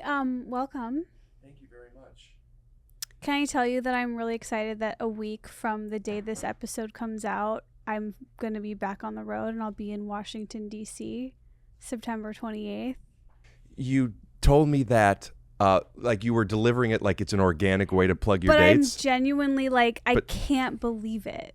Welcome. Thank you very much. Can I tell you that I'm really excited that a week from the day this episode comes out, I'm going to be back on the road and I'll be in Washington, D.C., September 28th. You told me that like you were delivering it like it's an organic way to plug your dates. But I'm genuinely like, I can't believe it.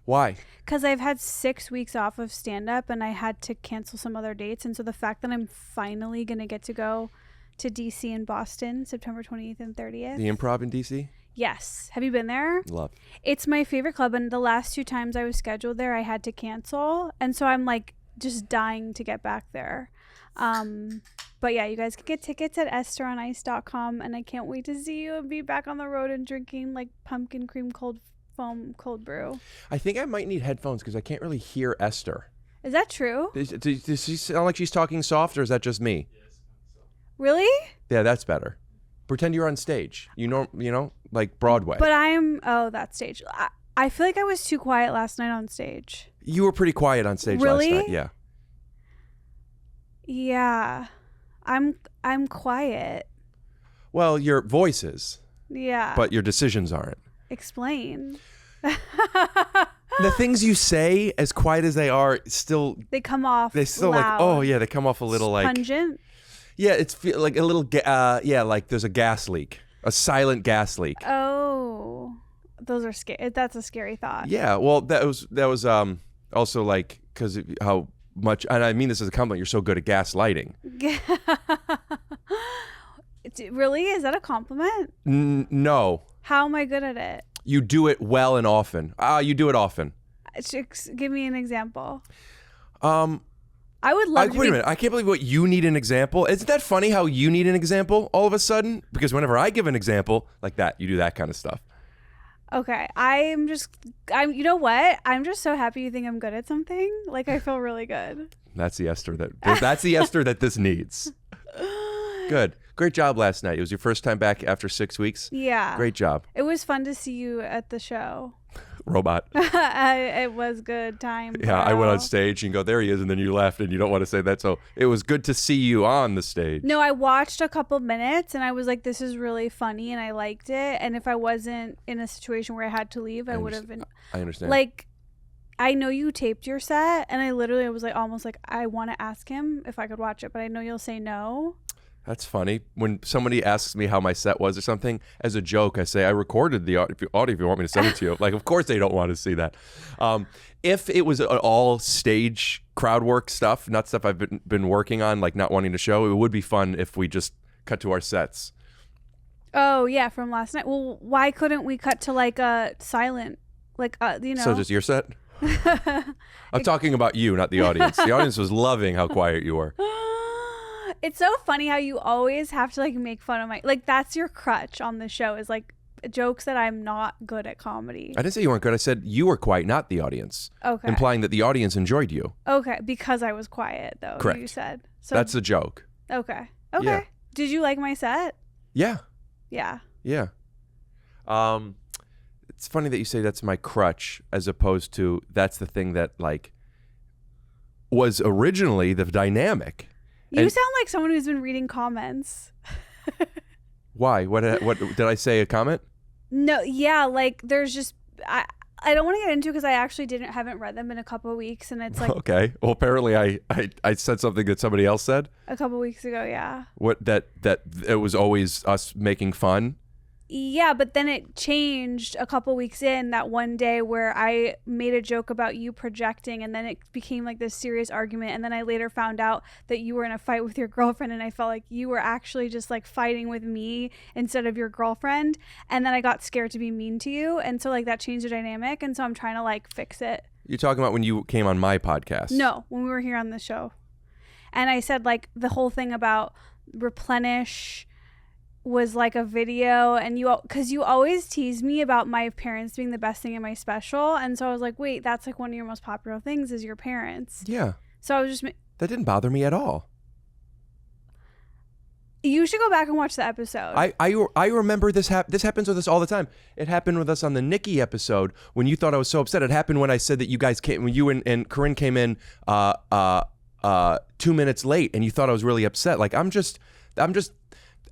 Why? Because I've had 6 weeks off of stand-up and I had to cancel some other dates. And so the fact that I'm finally going to get to go to D.C. and Boston, September 28th and 30th. The Improv in D.C.? Yes. Have you been there? Love. It's my favorite club. And the last 2 times I was scheduled there, I had to cancel. And so I'm like just dying to get back there. But yeah, you guys can get tickets at EstherOnIce.com. And I can't wait to see you and be back on the road and drinking like pumpkin cream cold foam cold brew. I think I might need headphones because I can't really hear Esther. Is that true? Does she sound like she's talking soft, or is that just me? Really? Yeah, that's better. Pretend you're on stage. You know, like Broadway. But that stage. I feel like I was too quiet last night on stage. You were pretty quiet on stage really? last night. Yeah. Yeah. I'm quiet. Well, your voice is. Yeah. But your decisions aren't. Explain. The things you say, as quiet as they are, still they come off. They still loud. like, oh yeah, they come off a little like pungent. Yeah, it's like a little like there's a gas leak, a silent gas leak. Oh, those are scary. That's a scary thought. Yeah, well, that was also like because how much, and I mean this as a compliment. You're so good at gaslighting. Really? Is that a compliment? No. How am I good at it? You do it well and often. You do it often. Give me an example. I would love to wait a minute. I can't believe what you need an example. Isn't that funny how you need an example all of a sudden? Because whenever I give an example like that, you do that kind of stuff. Okay. You know what? I'm just so happy you think I'm good at something. Like, I feel really good. That's the Esther that's the Esther that this needs. Good. Great job last night. It was your first time back after 6 weeks. Yeah. Great job. It was fun to see you at the show. Robot. It was good time. Yeah, I went on stage and you go, there he is, and then you left and you don't want to say that. So it was good to see you on the stage. No, I watched a couple minutes and I was like, this is really funny and I liked it. And if I wasn't in a situation where I had to leave, I would have been. I understand. Like, I know you taped your set and I literally was like, almost like, I want to ask him if I could watch it, but I know you'll say no. That's funny. When somebody asks me how my set was or something, as a joke, I say, I recorded the audio if you want me to send it to you. Like, of course they don't want to see that. If it was all stage crowd work stuff, not stuff I've been working on, like not wanting to show, it would be fun if we just cut to our sets. Oh, yeah, from last night. Well, why couldn't we cut to like a silent, like, So just your set? I'm talking about you, not the audience. The audience was loving how quiet you were. It's so funny how you always have to like make fun of like that's your crutch on the show is like jokes that I'm not good at comedy. I didn't say you weren't good. I said you were quiet, not the audience. Okay. Implying that the audience enjoyed you. Okay, because I was quiet though. Correct. You said. So that's a joke. Okay. Yeah. Did you like my set? Yeah. Yeah. Yeah. It's funny that you say that's my crutch as opposed to that's the thing that like was originally the dynamic. You sound like someone who's been reading comments. Why? What did I say? A comment? No, yeah, like there's just I don't want to get into because I actually haven't read them in a couple of weeks, and it's like okay. Well, apparently I said something that somebody else said a couple of weeks ago. Yeah. What that it was always us making fun. Yeah, but then it changed a couple weeks in that one day where I made a joke about you projecting and then it became like this serious argument. And then I later found out that you were in a fight with your girlfriend and I felt like you were actually just like fighting with me instead of your girlfriend. And then I got scared to be mean to you. And so like that changed the dynamic. And so I'm trying to like fix it. You're talking about when you came on my podcast? No, when we were here on the show. And I said like the whole thing about replenish was like a video and because you always tease me about my parents being the best thing in my special, and so I was like, wait, that's like one of your most popular things is your parents. Yeah. So I was just that didn't bother me at all. You should go back and watch the episode. I remember this happens with us all the time. It happened with us on the Nikki episode when you thought I was so upset. It happened when I said that you guys came, when you and Corinne came in 2 minutes late and you thought I was really upset. Like I'm just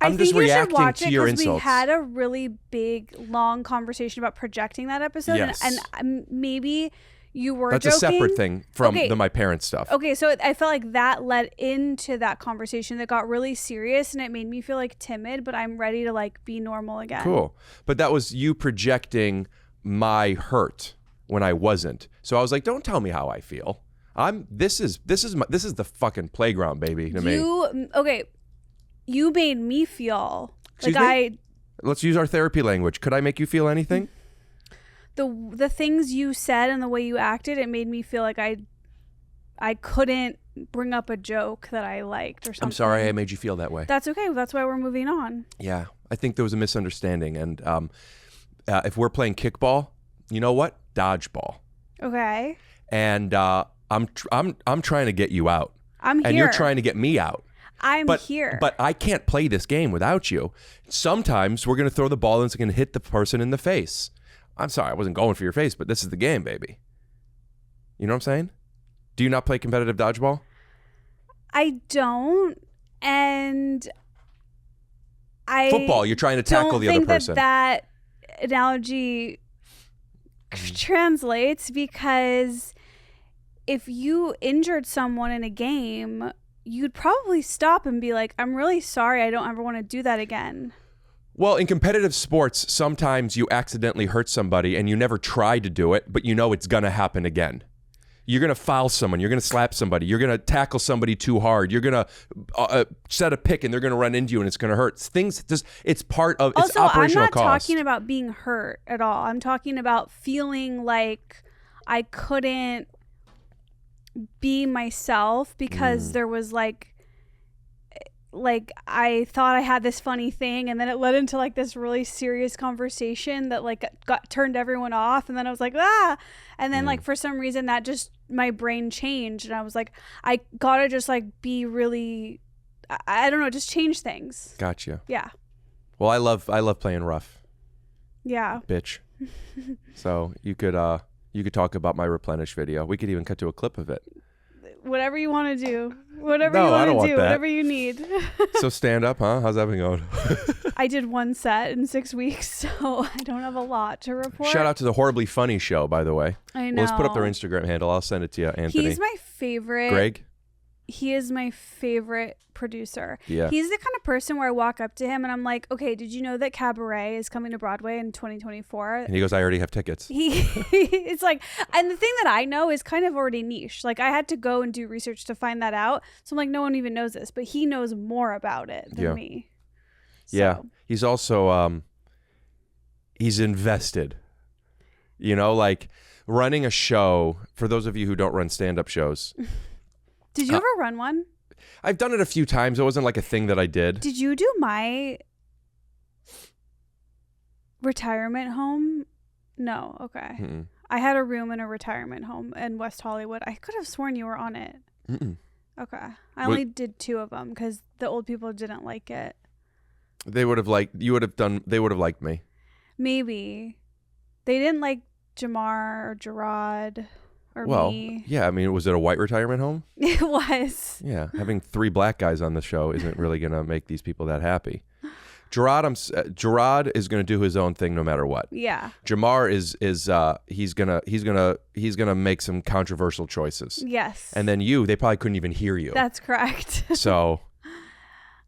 I'm just think you should reacting watch to it your because we insults. had a really big, long conversation about projecting that episode, Yes. and maybe you were That's joking. a separate thing from my parents' stuff. Okay, so I felt like that led into that conversation that got really serious, and it made me feel like timid, but I'm ready to like be normal again. Cool. But that was you projecting my hurt when I wasn't. So I was like, don't tell me how I feel. This is the fucking playground, baby, to me. You made me feel Excuse like me? Let's use our therapy language. Could I make you feel anything? the things you said and the way you acted, it made me feel like I couldn't bring up a joke that I liked or something. I'm sorry I made you feel that way. That's okay. That's why we're moving on. Yeah, I think there was a misunderstanding, and if we're playing kickball, you know what? Dodgeball. Okay. And I'm trying to get you out. I'm here. And you're trying to get me out. I'm here. But I can't play this game without you. Sometimes we're going to throw the ball and it's going to hit the person in the face. I'm sorry, I wasn't going for your face, but this is the game, baby. You know what I'm saying? Do you not play competitive dodgeball? I don't. And Football, you're trying to tackle the other person. That analogy translates, because if you injured someone in a game, you'd probably stop and be like, I'm really sorry, I don't ever want to do that again. Well, in competitive sports, sometimes you accidentally hurt somebody and you never tried to do it, but you know it's going to happen again. You're going to foul someone. You're going to slap somebody. You're going to tackle somebody too hard. You're going to set a pick and they're going to run into you and it's going to hurt. It's part of it's also, operational I'm not cost. talking about being hurt at all. I'm talking about feeling like I couldn't be myself because there was like I thought I had this funny thing, and then it led into like this really serious conversation that like turned everyone off, and then I was like, and then like for some reason that just my brain changed, and I was like, I gotta just like be really, I don't know, just change things. Gotcha. Yeah. Well, I love playing rough. Yeah. Bitch. So you could talk about my replenish video. We could even cut to a clip of it. Whatever you want to do. Whatever No, you I don't want want to do. that. Whatever you need. So stand up, huh? How's that been going? I did one set in 6 weeks, so I don't have a lot to report. Shout out to the Horribly Funny Show, by the way. I know. Well, let's put up their Instagram handle. I'll send it to you, Anthony. He's my favorite. Greg? He is my favorite producer. Yeah. He's the kind of person where I walk up to him and I'm like, okay, did you know that Cabaret is coming to Broadway in 2024? And he goes, I already have tickets. It's like, and the thing that I know is kind of already niche. Like I had to go and do research to find that out. So I'm like, no one even knows this, but he knows more about it than me. So. Yeah. He's also, he's invested, you know, like running a show. For those of you who don't run stand-up shows. Did you ever run one? I've done it a few times. It wasn't like a thing that I did. Did you do my retirement home? No. Okay. Mm-mm. I had a room in a retirement home in West Hollywood. I could have sworn you were on it. Mm-mm. Okay. I only did 2 of them because the old people didn't like it. They would have liked me. Maybe. They didn't like Jamar or Gerard or me. Yeah. I mean, was it a white retirement home? It was. Yeah. Having 3 black guys on the show isn't really going to make these people that happy. Gerard is going to do his own thing no matter what. Yeah. Jamar he's gonna make some controversial choices. Yes. And then they probably couldn't even hear you. That's correct. So.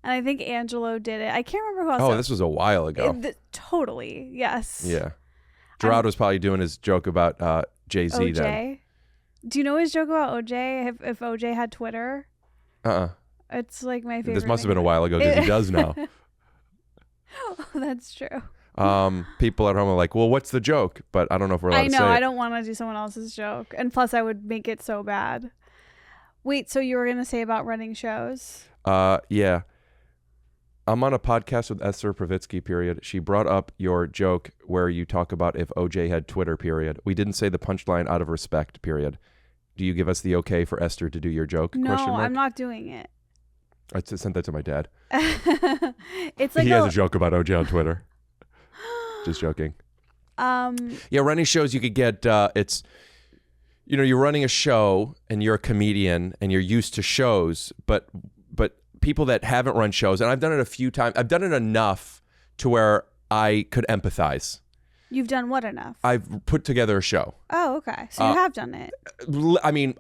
And I think Angelo did it. I can't remember who else. Oh, this was a while ago. Totally. Yes. Yeah. Gerard was probably doing his joke about Jay-Z OJ. then. Do you know his joke about OJ? If OJ had Twitter? It's like my favorite. This must have been a while ago because he does now. Oh, that's true. People at home are like, well, what's the joke? But I don't know if we're allowed to say it. I don't want to do someone else's joke. And plus, I would make it so bad. Wait, so you were going to say about running shows? Yeah. I'm on a podcast with Esther POVITSKY, period. She brought up your joke where you talk about if OJ had Twitter, period. We didn't say the punchline out of respect, period. Do you give us the okay for Esther to do your joke? No, I'm not doing it. I sent that to my dad. It's like he has a joke about OJ on Twitter. Just joking. Yeah, running shows you could get, you're running a show and you're a comedian and you're used to shows, but people that haven't run shows, and I've done it a few times. I've done it enough to where I could empathize. You've done what enough? I've put together a show. Oh, okay. So you have done it. I mean,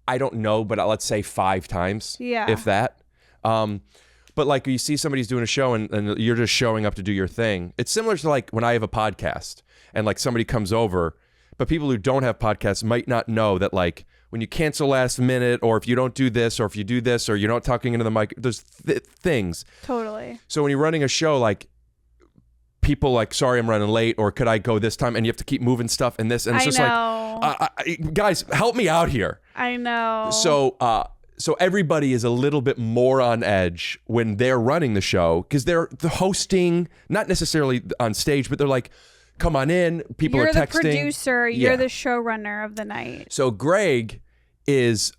I don't know, but let's say 5 times, if that. But like you see somebody's doing a show and you're just showing up to do your thing. It's similar to like when I have a podcast and like somebody comes over, but people who don't have podcasts might not know that like when you cancel last minute, or if you don't do this, or if you do this, or you're not talking into the mic, there's things. Totally. So when you're running a show, like people like, sorry, I'm running late, or could I go this time? And you have to keep moving stuff and this. And it's just like, guys, help me out here. I know. So everybody is a little bit more on edge when they're running the show because they're the hosting, not necessarily on stage, but they're like, come on in. People are texting. You're the producer. You're the showrunner of the night. So Greg is...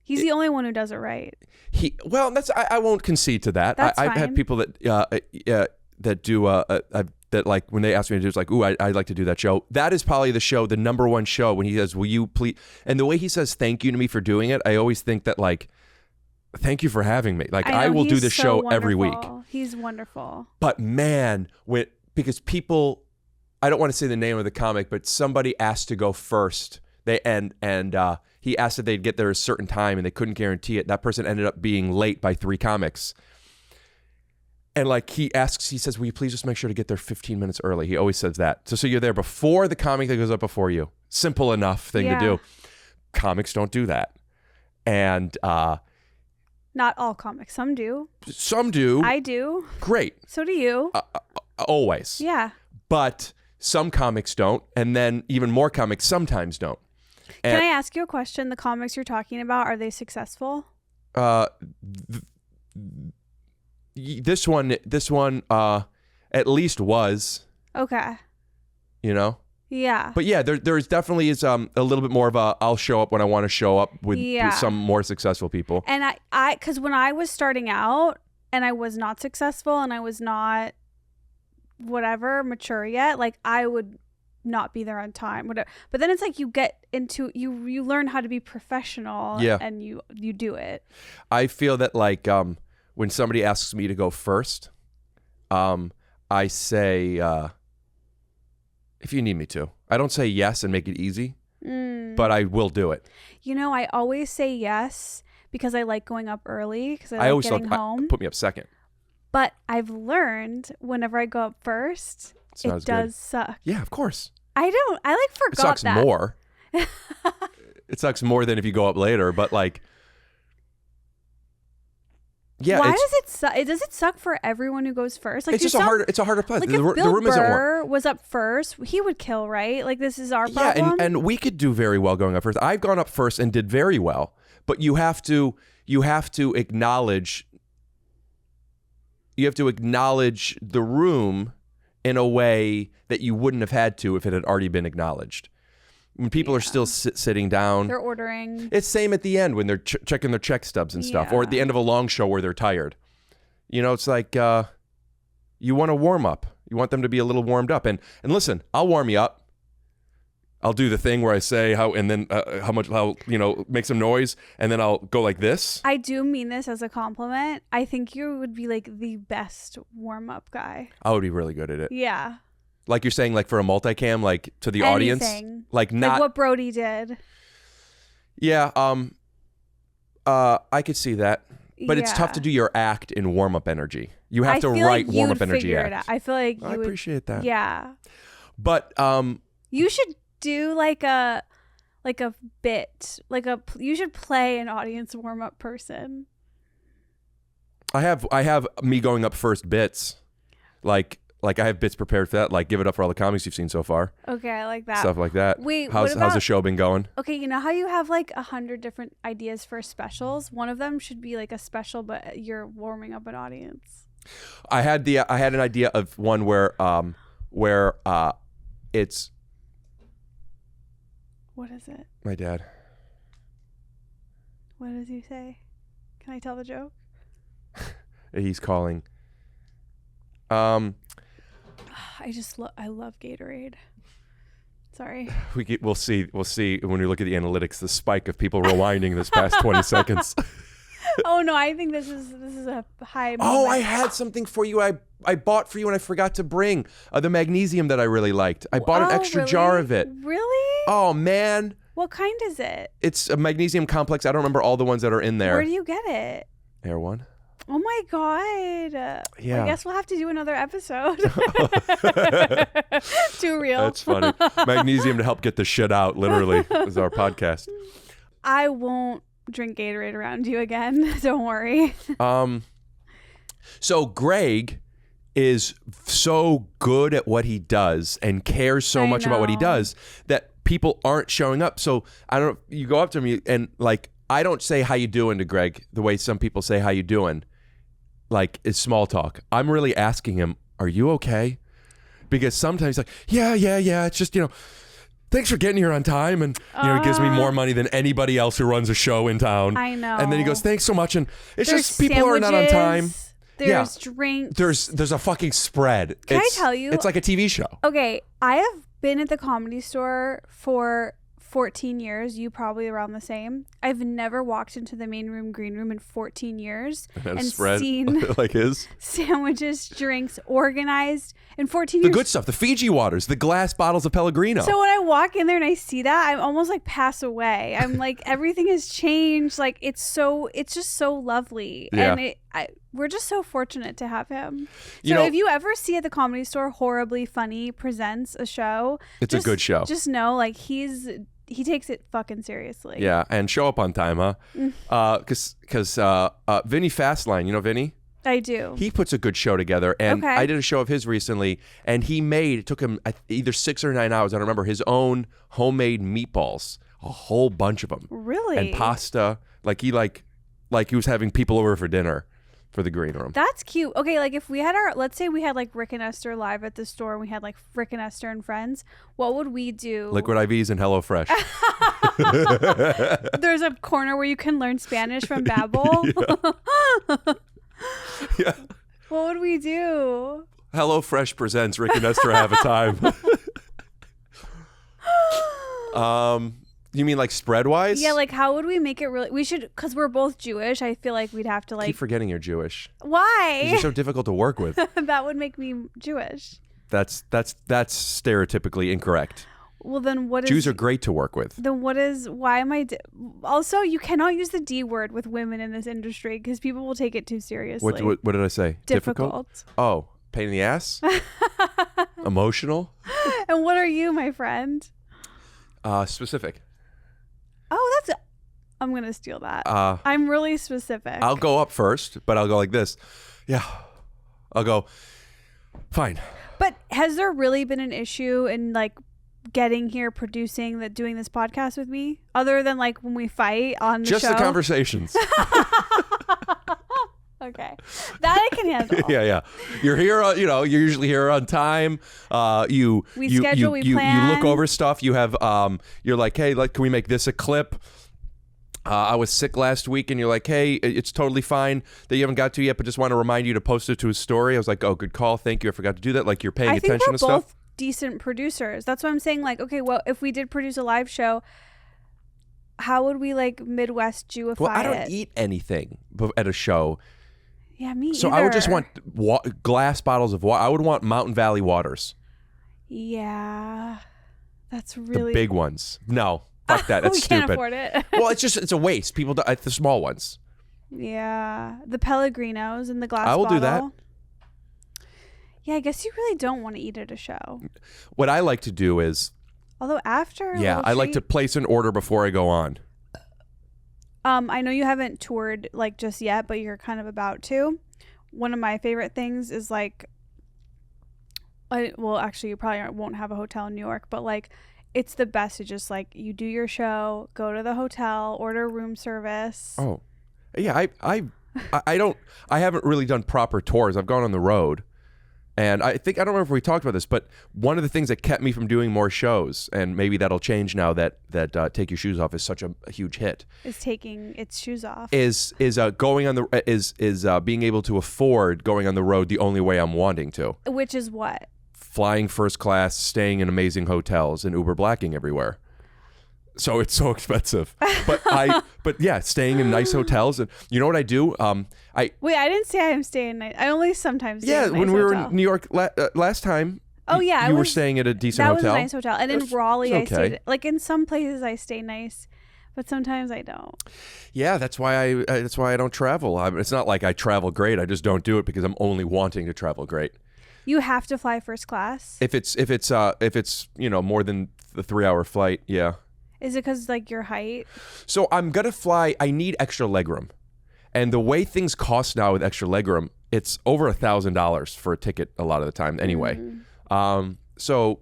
he's the only one who does it right. I won't concede to that. That's I've fine. had people that do that like when they ask me to do, it's like, ooh, I'd like to do that show. That is probably the show, the number one show when he says, will you please? And the way he says thank you to me for doing it, I always think that like, thank you for having me. Like I will do the show every week. He's wonderful. But man, because people, I don't want to say the name of the comic, but somebody asked to go first. He asked that they'd get there a certain time and they couldn't guarantee it. That person ended up being late by 3 comics. And like he says, will you please just make sure to get there 15 minutes early? He always says that. So you're there before the comic that goes up before you. Simple enough thing to do. Comics don't do that. And not all comics. Some do. Some do. I do. Great. So do you. Always. Yeah. But some comics don't. And then even more comics sometimes don't. Can I ask you a question? The comics you're talking about, are they successful? This one at least was. Okay. You know? Yeah. But yeah, there definitely is a little bit more of a I'll show up when I want to show up with some more successful people. And I because when I was starting out and I was not successful and I was not whatever mature yet, like I would not be there on time, whatever. But then it's like you get into you learn how to be professional and you do it. I feel that like when somebody asks me to go first, I say, if you need me to. I don't say yes and make it easy, but I will do it. You know, I always say yes because I like going up early because I like getting home. Put me up second. But I've learned whenever I go up first, it does suck. Yeah, of course. I forgot it sucks that. More. It sucks more than if you go up later, but like... Yeah, why does it suck? Does it suck for everyone who goes first? Like it's just it's a harder place. Like the if Bill room isn't Burr was up first, he would kill, right? Like this is our problem. Yeah, and we could do very well going up first. I've gone up first and did very well, but you have to acknowledge the room in a way that you wouldn't have had to if it had already been acknowledged. When people are still sitting down. They're ordering. It's same at the end when they're checking their check stubs and stuff. Or at the end of a long show where they're tired. You know, it's like you want to warm up. You want them to be a little warmed up. And listen, I'll warm you up. I'll do the thing where I say how make some noise. And then I'll go like this. I do mean this as a compliment. I think you would be like the best warm up guy. I would be really good at it. Yeah. Like you're saying, like for a multicam, like to the audience, like what Brody did. Yeah, I could see that, but it's tough to do your act in warm up energy. You have to write warm up energy act. I feel like I appreciate that. Yeah, but you should do like a bit, you should play an audience warm up person. I have me going up first bits, like I have bits prepared for that, like give it up for all the comics you've seen so far. Okay, I like that. Stuff like that. Wait, how's the show been going? Okay, you know how you have like 100 different ideas for specials? One of them should be like a special, but you're warming up an audience. I had an idea of one where it's. What is it? My dad. What does he say? Can I tell the joke? He's calling. I love Gatorade. Sorry. We'll see when we look at the analytics, the spike of people rewinding this past 20 seconds. Oh no, I think this is a high moment. Oh, I had something for you. I bought for you and I forgot to bring the magnesium that I really liked. I bought an extra jar of it. Really? Oh man. What kind is it? It's a magnesium complex. I don't remember all the ones that are in there. Where do you get it? Air One. Oh my god. Yeah. Well, I guess we'll have to do another episode. Too real. That's funny. Magnesium to help get the shit out, literally, is our podcast. I won't drink Gatorade around you again. Don't worry. So Greg is so good at what he does and cares so much about what he does that people aren't showing up. So I don't know, you go up to me and like, I don't say how you doing to Greg the way some people say how you doing. Like, it's small talk. I'm really asking him, are you okay? Because sometimes he's like, yeah. It's just, thanks for getting here on time. And, he gives me more money than anybody else who runs a show in town. I know. And then he goes, thanks so much. And it's There's just people are not on time. There's drinks. There's a fucking spread. Can I tell you? It's like a TV show. Okay, I have been at the Comedy Store for 14 years. You probably around the same. I've never walked into the main room, green room in 14 years and spread seen like his sandwiches, drinks, organized in 14 years. The good stuff, the Fiji waters, the glass bottles of Pellegrino. So when I walk in there and I see that, I'm almost like pass away. I'm like, everything has changed. Like it's just so lovely. Yeah. And we're just so fortunate to have him. You So know, if you ever see at the Comedy Store Horribly Funny presents a show, it's a good show. Just know like he takes it fucking seriously. Yeah, and show up on time, huh? Because Vinny Fastline, you know Vinny? I do. He puts a good show together, and I did a show of his recently, and it took him either 6 or 9 hours, I don't remember, his own homemade meatballs, a whole bunch of them. Really? And pasta, like he was having people over for dinner for the green room. That's cute. Okay, like if we had let's say we had like Rick and Esther live at the store and we had like Rick and Esther and friends, what would we do? Liquid IVs and HelloFresh. There's a corner where you can learn Spanish from Babbel. Yeah. What would we do? HelloFresh presents Rick and Esther Have a Time. You mean like spread wise? Yeah, like how would we make it really? We should, because we're both Jewish. I feel like we'd have to like. Keep forgetting you're Jewish. Why? You're so difficult to work with. That would make me Jewish. That's stereotypically incorrect. Well, then what is... Jews are great to work with. Then what is... Why am I... Also, you cannot use the D word with women in this industry because people will take it too seriously. What did I say? Difficult. Oh, pain in the ass? Emotional? And what are you, my friend? Specific. Oh, that's... I'm going to steal that. I'm really specific. I'll go up first, but I'll go like this. Yeah. I'll go, fine. But has there really been an issue in like getting here, doing this podcast with me, other than like when we fight on the show? Just the conversations. Okay, that I can handle. Yeah. You're here. You're usually here on time. We schedule. We plan. You look over stuff. You have. You're like, hey, can we make this a clip? I was sick last week, and you're like, hey, it's totally fine that you haven't got to yet, but just want to remind you to post it to a story. I was like, oh, good call. Thank you. I forgot to do that. Like, you're paying attention to stuff. I think we're both decent producers. That's what I'm saying. Like, okay, well, if we did produce a live show, how would we like Midwest Jewify it? Well, I don't eat anything at a show. Yeah, me So either. I would just want glass bottles of water. I would want Mountain Valley waters. Yeah, that's really... The big ones. No, fuck that. That's we stupid. Can't afford it. Well, it's a waste. People do the small ones. Yeah, the Pellegrinos and the glass I will bottle. do that. Yeah, I guess you really don't want to eat at a show. What I like to do is... Although after... Yeah, I like to place an order before I go on. I know you haven't toured like just yet, but you're kind of about to. One of my favorite things is like... well, actually, you probably won't have a hotel in New York, but like... It's the best to just like you do your show, go to the hotel, order room service. Oh, yeah. I haven't really done proper tours. I've gone on the road, and I don't remember if we talked about this, but one of the things that kept me from doing more shows, and maybe that'll change now that Take Your Shoes Off is such a huge hit, is taking its shoes off. Is going on the is being able to afford going on the road the only way I'm wanting to. Which is what? Flying first class, staying in amazing hotels, and Uber blacking everywhere. So it's so expensive. But yeah, staying in nice hotels. And you know what I do? Wait, I didn't say I'm staying nice. I only sometimes stay in a nice when we were hotel. in New York last time. Oh yeah, you were staying at a decent that hotel. That was a nice hotel. And in Raleigh, okay. I stayed like in some places I stay nice, but sometimes I don't. Yeah, that's why I don't travel. It's not like I travel great. I just don't do it because I'm only wanting to travel great. You have to fly first class. If it's more than the 3-hour flight, yeah. Is it because like your height? So I'm gonna fly. I need extra legroom, and the way things cost now with extra legroom, it's over $1,000 for a ticket a lot of the time. Anyway, so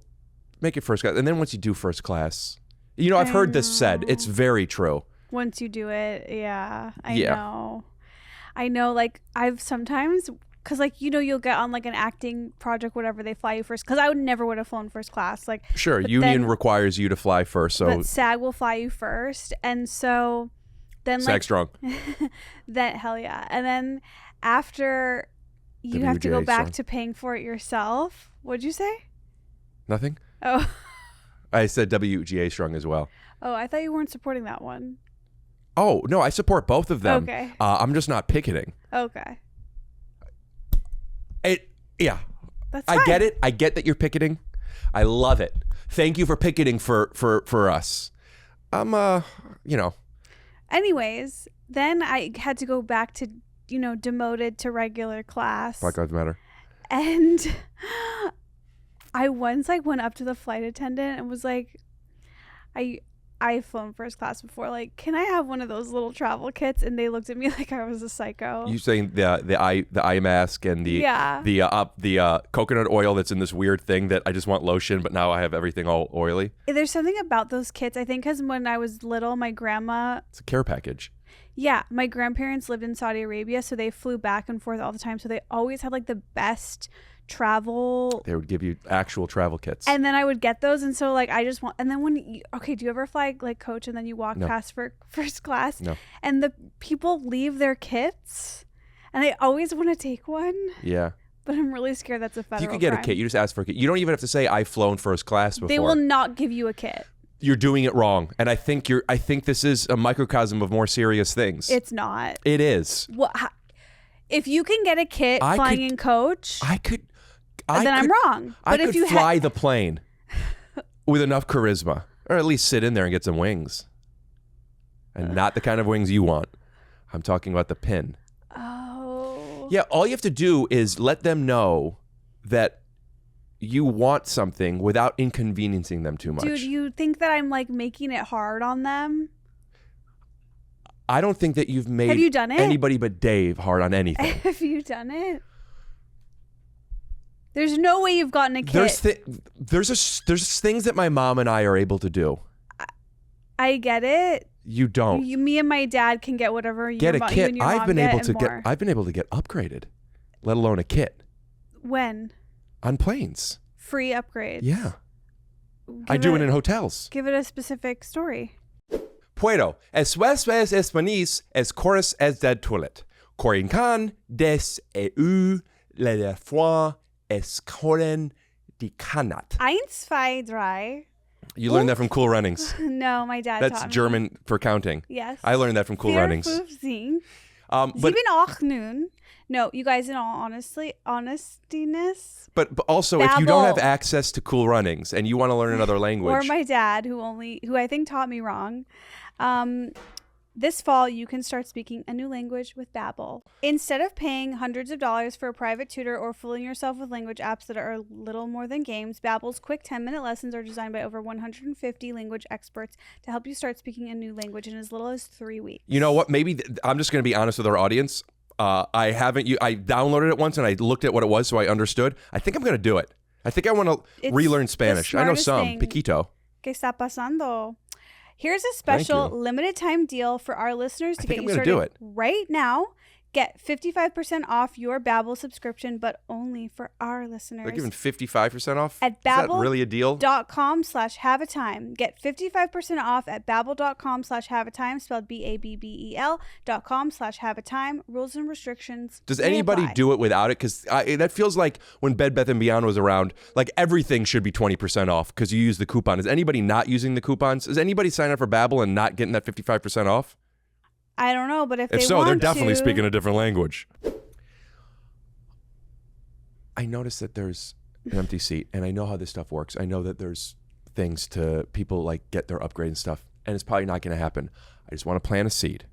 make it first class, and then once you do first class, I've heard this said. It's very true. Once you do it, yeah, I know. Like I've sometimes. Because, like, you'll get on, like, an acting project, whatever, they fly you first. Because I would have flown first class. Like, sure, union requires you to fly first. So but SAG will fly you first. And so then, SAG strong. Hell yeah. And then after, you have to go back to paying for it yourself. What'd you say? Nothing. Oh. I said WGA strong as well. Oh, I thought you weren't supporting that one. Oh, no, I support both of them. Okay. I'm just not picketing. Okay. Yeah, that's fine. I get it. I get that you're picketing. I love it. Thank you for picketing for us. Anyways, then I had to go back to, demoted to regular class. Black Lives Matter. And I once went up to the flight attendant and was like, I've flown first class before. Like, can I have one of those little travel kits? And they looked at me like I was a psycho. You saying the eye mask and the coconut oil that's in this weird thing that I just want lotion, but now I have everything all oily. There's something about those kits. I think because when I was little, my grandma. It's a care package. Yeah, my grandparents lived in Saudi Arabia, so they flew back and forth all the time. So they always had like the best travel. They would give you actual travel kits, and then I would get those, and so like I just want. And then do you ever fly like coach and then you walk past for first class? No. And the people leave their kits, and I always want to take one. Yeah. But I'm really scared that's a federal You could get crime. a kit. You just ask for a kit. You don't even have to say I've flown first class before. They will not give you a kit. You're doing it wrong, and I think this is a microcosm of more serious things. It's not. It is. If you can get a kit flying in coach, then I'm wrong. But I could fly the plane with enough charisma, or at least sit in there and get some wings, and not the kind of wings you want. I'm talking about the pin. Oh. Yeah, all you have to do is let them know that you want something without inconveniencing them too much. Dude, you think that I'm like making it hard on them? I don't think that you've made Have you done it? Anybody but Dave hard on anything. Have you done it? There's no way you've gotten a kit. There's things that my mom and I are able to do. I get it. You don't. Me and my dad can get whatever you and your mom I've been able to get upgraded, let alone a kit. When? On planes. Free upgrades. Yeah. I do it in hotels. Give it a specific story. Puedo. Es huéspedes españoles es chorus es dead toilet. Corincan des EU le de foi es coren di canat. 1, 2, 3. You learned that from Cool Runnings. No, my dad That's taught me. German for counting. Yes. I learned that from Cool Runnings. 15. But 7, 8, 9. No, you guys, in all honestiness. But also, Babbel. if you don't have access to Cool Runnings and you want to learn another language, Or my dad, who I think taught me wrong. This fall, you can start speaking a new language with Babbel. Instead of paying hundreds of dollars for a private tutor or fooling yourself with language apps that are little more than games, Babbel's quick 10-minute lessons are designed by over 150 language experts to help you start speaking a new language in as little as 3 weeks. You know what? Maybe I'm just going to be honest with our audience. I downloaded it once and I looked at what it was, so I understood. I think I'm going to do it. I think I want to relearn Spanish. I know some. Piquito. ¿Qué está pasando? Here's a special limited time deal for our listeners to get you started right now. Get 55% off your Babbel subscription, but only for our listeners. They're giving 55% off? At Is that really a deal? Babbel.com/haveatime. Get 55% off at Babbel.com/haveatime, spelled BABBEL.com/haveatime. Rules and restrictions. Does anybody do it without it? Because that feels like when Bed Bath & Beyond was around, like everything should be 20% off because you use the coupon. Is anybody not using the coupons? Is anybody signing up for Babbel and not getting that 55% off? I don't know, but if they so, want they're definitely to... speaking a different language. I noticed that there's an empty seat, and I know how this stuff works. I know that there's things to people like get their upgrade and stuff, and it's probably not going to happen. I just want to plant a seed.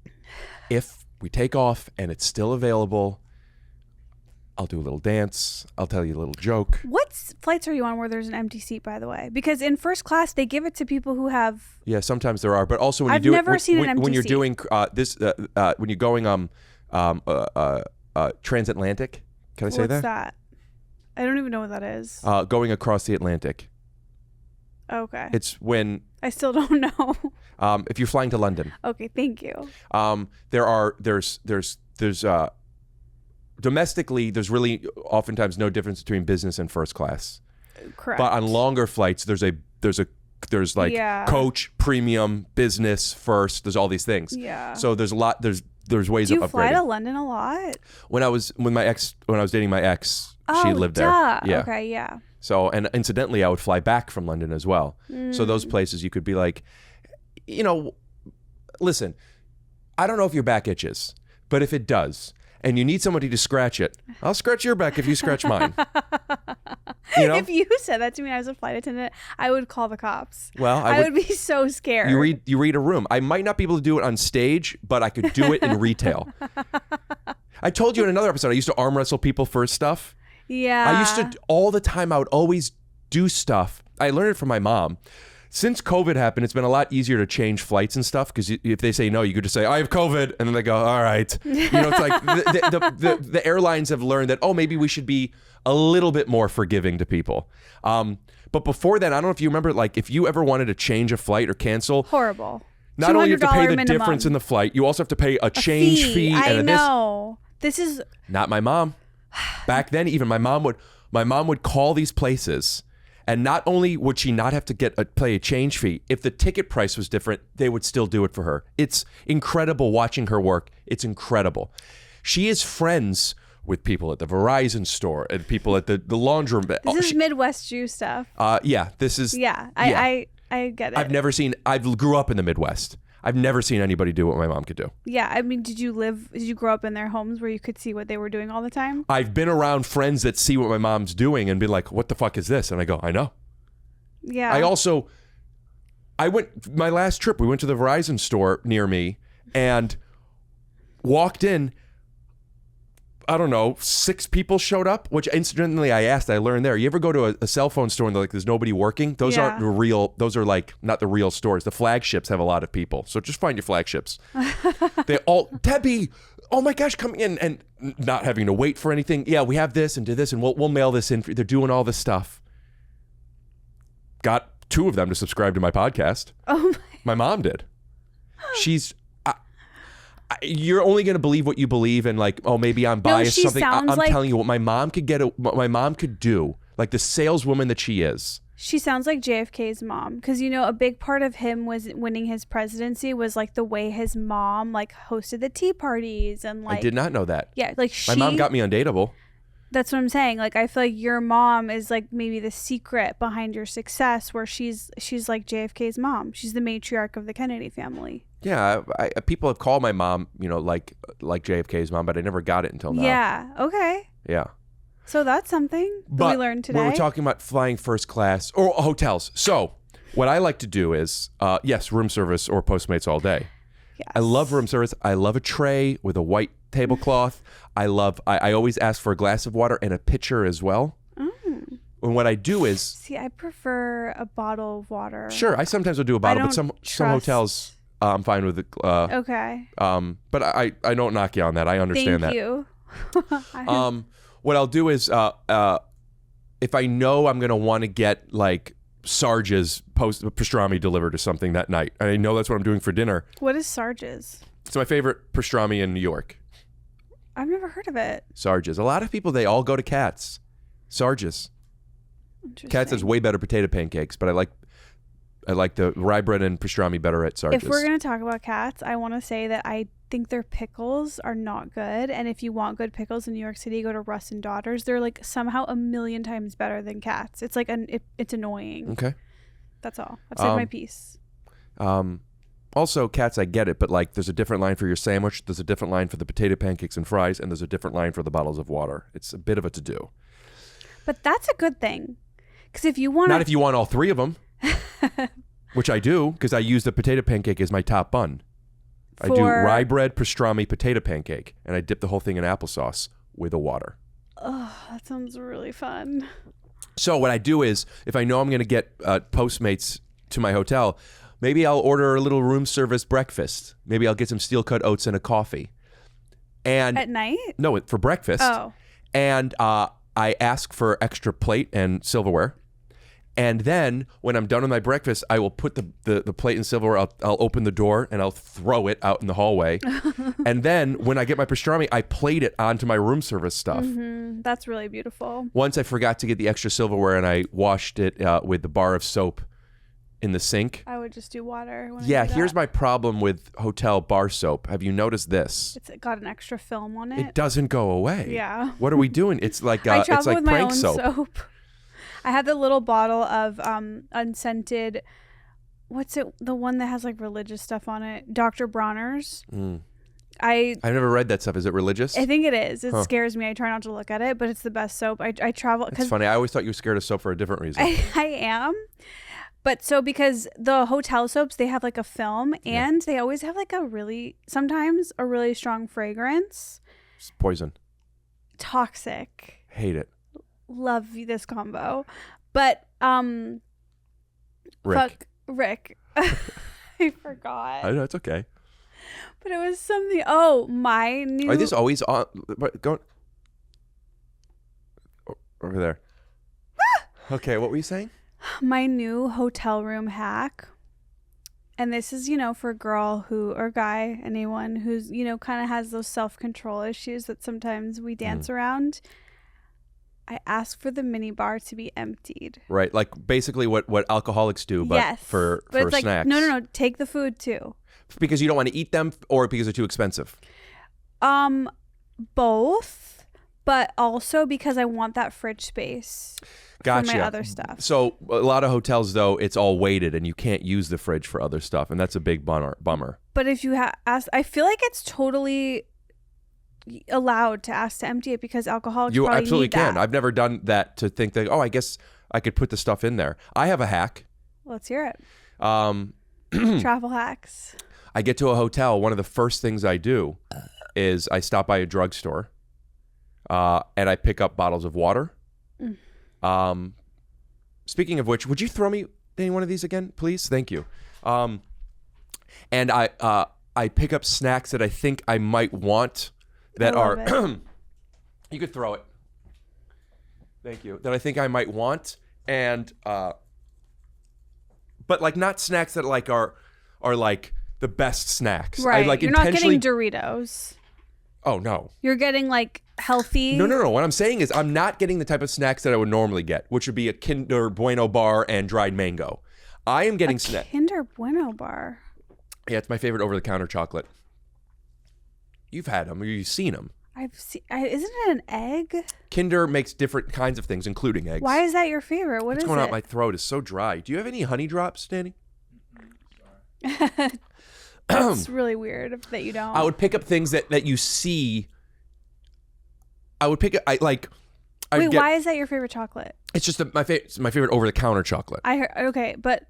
If we take off and it's still available, I'll do a little dance. I'll tell you a little joke. What flights are you on where there's an empty seat, by the way? Because in first class, they give it to people who have... Yeah, sometimes there are, but also when I've you do never it, seen an empty when you're seat. doing when you're going transatlantic. Can I say What's that? I don't even know what that is. Going across the Atlantic. Okay. It's when... I still don't know. If you're flying to London. Okay, thank you. There's domestically, there's really oftentimes no difference between business and first class. Correct. But on longer flights, there's like coach, premium, business, first. There's all these things. Yeah. So there's a lot. There's ways Do of you fly upgrading. to London a lot? When I was dating my ex, she lived there. Yeah. Okay, yeah. So, and incidentally, I would fly back from London as well. So those places you could be like, listen, I don't know if your back itches, but if it does, and you need somebody to scratch it, I'll scratch your back if you scratch mine. If you said that to me as a flight attendant, I would call the cops. Well, I would be so scared. You read a room. I might not be able to do it on stage, but I could do it in retail. I told you in another episode, I used to arm wrestle people for stuff. Yeah. I used to all the time. I would always do stuff. I learned it from my mom. Since COVID happened, it's been a lot easier to change flights and stuff because if they say no, you could just say, I have COVID. And then they go, all right. It's like the airlines have learned that, maybe we should be a little bit more forgiving to people. But before that, I don't know if you remember, like if you ever wanted to change a flight or cancel. Horrible. Not only you have to pay the minimum. difference in the flight, you also have to pay a change fee. I and know. This is... Not my mom. Back then, even my mom would call these places. And not only would she not have to pay a change fee, if the ticket price was different, they would still do it for her. It's incredible watching her work. It's incredible. She is friends with people at the Verizon store and people at the laundroom. This is Midwest Jew stuff. Yeah, this is... Yeah, I get it. I grew up in the Midwest. I've never seen anybody do what my mom could do. Yeah, I mean, did you grow up in their homes where you could see what they were doing all the time? I've been around friends that see what my mom's doing and be like, what the fuck is this? And I go, I know. Yeah. My last trip, we went to the Verizon store near me and walked in. I don't know, 6 people showed up, which incidentally I learned there. You ever go to a cell phone store and there's nobody working? Those aren't the real, those are like not the real stores. The flagships have a lot of people. So just find your flagships. They all, Debbie, oh my gosh, come in, and not having to wait for anything. Yeah, we have this and do this and we'll mail this in. They're doing all this stuff. Got 2 of them to subscribe to my podcast. Oh my mom did. She's... You're only going to believe what you believe, and like, maybe I'm biased. I'm telling you what my mom could what my mom could do, like the saleswoman that she is. She sounds like JFK's mom, because a big part of him was winning his presidency was like the way his mom like hosted the tea parties and like. I did not know that. Yeah, like my mom got me undateable. That's what I'm saying. Like, I feel like your mom is like maybe the secret behind your success, where she's like JFK's mom. She's the matriarch of the Kennedy family. Yeah, people have called my mom, like JFK's mom, but I never got it until now. Yeah. Okay. Yeah. So that's something that we learned today. When we're talking about flying first class or hotels. So what I like to do is, yes, room service or Postmates all day. Yes. I love room service. I love a tray with a white tablecloth. I always ask for a glass of water and a pitcher as well. And what I do is... See, I prefer a bottle of water. Sure, I sometimes will do a bottle, but some hotels... I'm fine with it. Okay. But I don't knock you on that. I understand that. Thank you. What I'll do is, if I know I'm gonna want to get like Sarge's pastrami delivered or something that night, and I know that's what I'm doing for dinner. What is Sarge's? It's my favorite pastrami in New York. I've never heard of it. Sarges. A lot of people, they all go to Katz. Sarges. Katz has way better potato pancakes, but I like the rye bread and pastrami better at Sarges. If we're going to talk about Katz, I want to say that I think their pickles are not good. And if you want good pickles in New York City, go to Russ and Daughters. They're like somehow a million times better than Katz. It's like it's annoying. Okay. That's all. I've said my piece. Also, Katz, I get it, but like there's a different line for your sandwich, there's a different line for the potato pancakes and fries, and there's a different line for the bottles of water. It's a bit of a to-do. But that's a good thing. Because if you want Not if you want all three of them, which I do, because I use the potato pancake as my top bun. I do rye bread, pastrami, potato pancake, and I dip the whole thing in applesauce with a water. Oh, that sounds really fun. So what I do is, if I know I'm going to get Postmates to my hotel, maybe I'll order a little room service breakfast. Maybe I'll get some steel-cut oats and a coffee. And at night? No, for breakfast. Oh. And I ask for extra plate and silverware. And then when I'm done with my breakfast, I will put the plate and silverware, I'll open the door and I'll throw it out in the hallway. And then when I get my pastrami, I plate it onto my room service stuff. Mm-hmm. That's really beautiful. Once I forgot to get the extra silverware and I washed it with the bar of soap in the sink. I would just do water. Yeah, here's my problem with hotel bar soap. Have you noticed this? It's got an extra film on it. It doesn't go away. Yeah. What are we doing? It's like I travel it's like with my prank own soap. I have the little bottle of unscented. What's it? The one that has like religious stuff on it. Dr. Bronner's. I've never read that stuff. Is it religious? I think it is. It scares me. I try not to look at it, but it's the best soap. I travel. It's funny. I always thought you were scared of soap for a different reason. I am. But so because the hotel soaps, they have like a film and they always have like sometimes a really strong fragrance. It's poison. Toxic. Hate it. Love this combo. But Rick. Fuck Rick. I forgot. I know, it's okay. But it was something. My new. Are these always on? Go over there. Okay, what were you saying? My new hotel room hack. And this is, for a girl or guy, anyone who's, kind of has those self-control issues that sometimes we dance around. I ask for the mini bar to be emptied. Right, like basically what alcoholics do, but yes. for it's like, snacks. No, take the food too. Because you don't want to eat them, or because they're too expensive? Both, but also because I want that fridge space Gotcha. for my other stuff. So a lot of hotels, though, it's all weighted, and you can't use the fridge for other stuff, and that's a big bummer. But if you ask, I feel like it's totally allowed to ask to empty it because alcoholics You probably absolutely need can. that. I've never done that to think that, I guess I could put the stuff in there. I have a hack. Let's hear it. Travel hacks. I get to a hotel. One of the first things I do is I stop by a drugstore and I pick up bottles of water. Speaking of which, would you throw me any one of these again, please? Thank you. And I pick up snacks that I think I might want that are you could throw it. Thank you. That I think I might want, and but like not snacks that like are like the best snacks. Right. I, like, You're not getting Doritos. Oh no. You're getting like healthy. No. What I'm saying is I'm not getting the type of snacks that I would normally get, which would be a Kinder Bueno bar and dried mango. I am getting snacks. Kinder Bueno bar. Yeah, it's my favorite over-the-counter chocolate. You've had them, or you've seen them. I've seen. Isn't it an egg? Kinder makes different kinds of things, including eggs. Why is that your favorite? What's going out my throat is so dry. Do you have any honey drops, Danny? That's really weird that you don't. I would pick up things that you see. I would pick up. Wait, why is that your favorite chocolate? It's just my favorite over-the-counter chocolate. Okay, but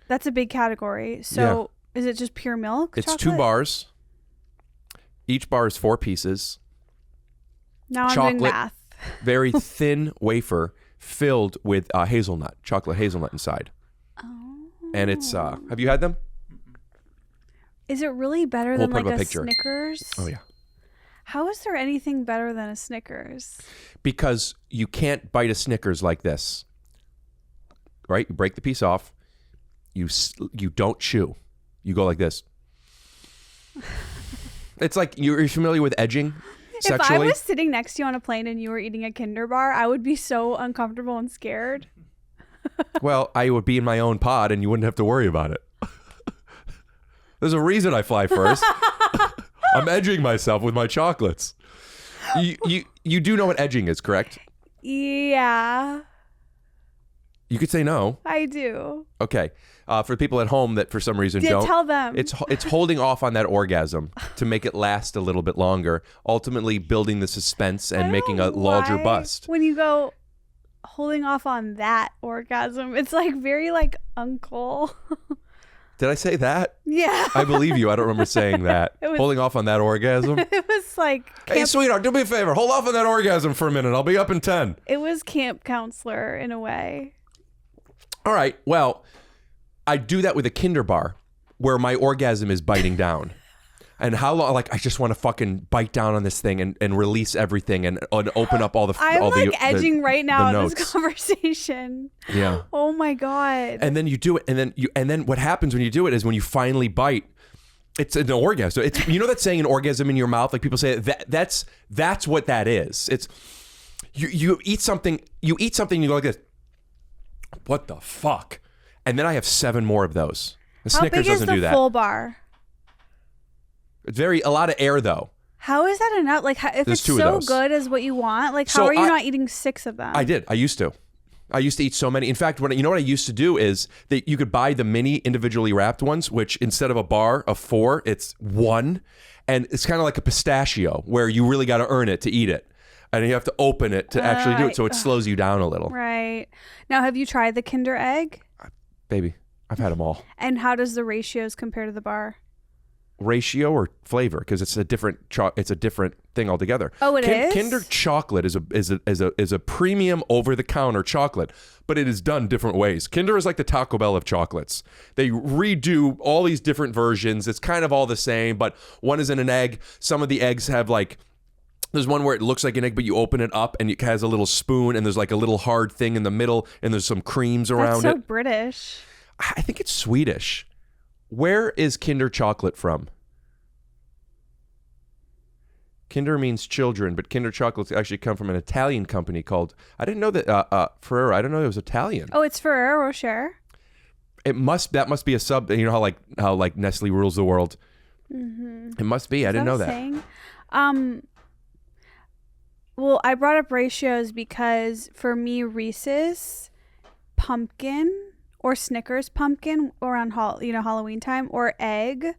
that's a big category. So is it just pure milk? It's chocolate? 2 bars. Each bar is 4 pieces. Now I'm doing math. Very thin wafer filled with chocolate hazelnut inside. Oh. And it's have you had them? Is it really better than like a picture. Snickers? Oh yeah. How is there anything better than a Snickers? Because you can't bite a Snickers like this. Right? You break the piece off. You don't chew. You go like this. It's like, you're familiar with edging? sexually. If I was sitting next to you on a plane and you were eating a Kinder bar, I would be so uncomfortable and scared. Well, I would be in my own pod and you wouldn't have to worry about it. There's a reason I fly first. I'm edging myself with my chocolates. You do know what edging is, correct? Yeah. You could say no. I do. Okay. For people at home that for some reason don't. Tell them. It's holding off on that orgasm to make it last a little bit longer, ultimately building the suspense and making a larger bust. When you go holding off on that orgasm, it's like very like uncle. Did I say that? Yeah. I believe you. I don't remember saying that. Holding off on that orgasm? It was like... Hey, sweetheart, do me a favor. Hold off on that orgasm for a minute. I'll be up in 10. It was camp counselor in a way. All right. Well, I do that with a Kinder bar where my orgasm is biting down. And how long, like, I just want to fucking bite down on this thing and release everything and open up all the I'm all like the, edging the, right now the in this conversation. Yeah. Oh my God. And then you do it, and then what happens when you do it is when you finally bite, it's an orgasm. It's, you know that saying, an orgasm in your mouth? Like people say that's what that is. It's you eat something, you go like this. What the fuck? And then I have 7 more of those. The Snickers doesn't do that. How big is the full bar? It's a lot of air though. How is that enough? Like, if There's it's 2 of so those. good as what you want, like, how are you not eating 6 of them? I did. I used to eat so many. In fact, you know what I used to do is that you could buy the mini individually wrapped ones, which instead of a bar of 4, it's 1. And it's kind of like a pistachio where you really got to earn it to eat it. And you have to open it to actually do it. So it slows you down a little. Right. Now, have you tried the Kinder Egg? Baby, I've had them all. And how does the ratios compare to the bar? Ratio or flavor? Because it's a different thing altogether. Oh, it is? Kinder chocolate is a premium over the counter chocolate, but it is done different ways. Kinder is like the Taco Bell of chocolates. They redo all these different versions. It's kind of all the same, but one is in an egg. Some of the eggs have like, there's one where it looks like an egg, but you open it up and it has a little spoon and there's like a little hard thing in the middle and there's some creams around it. That's so British. I think it's Swedish. Where is Kinder chocolate from? Kinder means children, but Kinder chocolates actually come from an Italian company called, I didn't know that, Ferrero. I didn't know it was Italian. Oh, it's Ferrero Rocher. That must be a sub, you know how like Nestle rules the world. Mm-hmm. It must be. I didn't know that. Saying? Well, I brought up ratios because for me, Reese's pumpkin or Snickers pumpkin around Halloween time, or egg.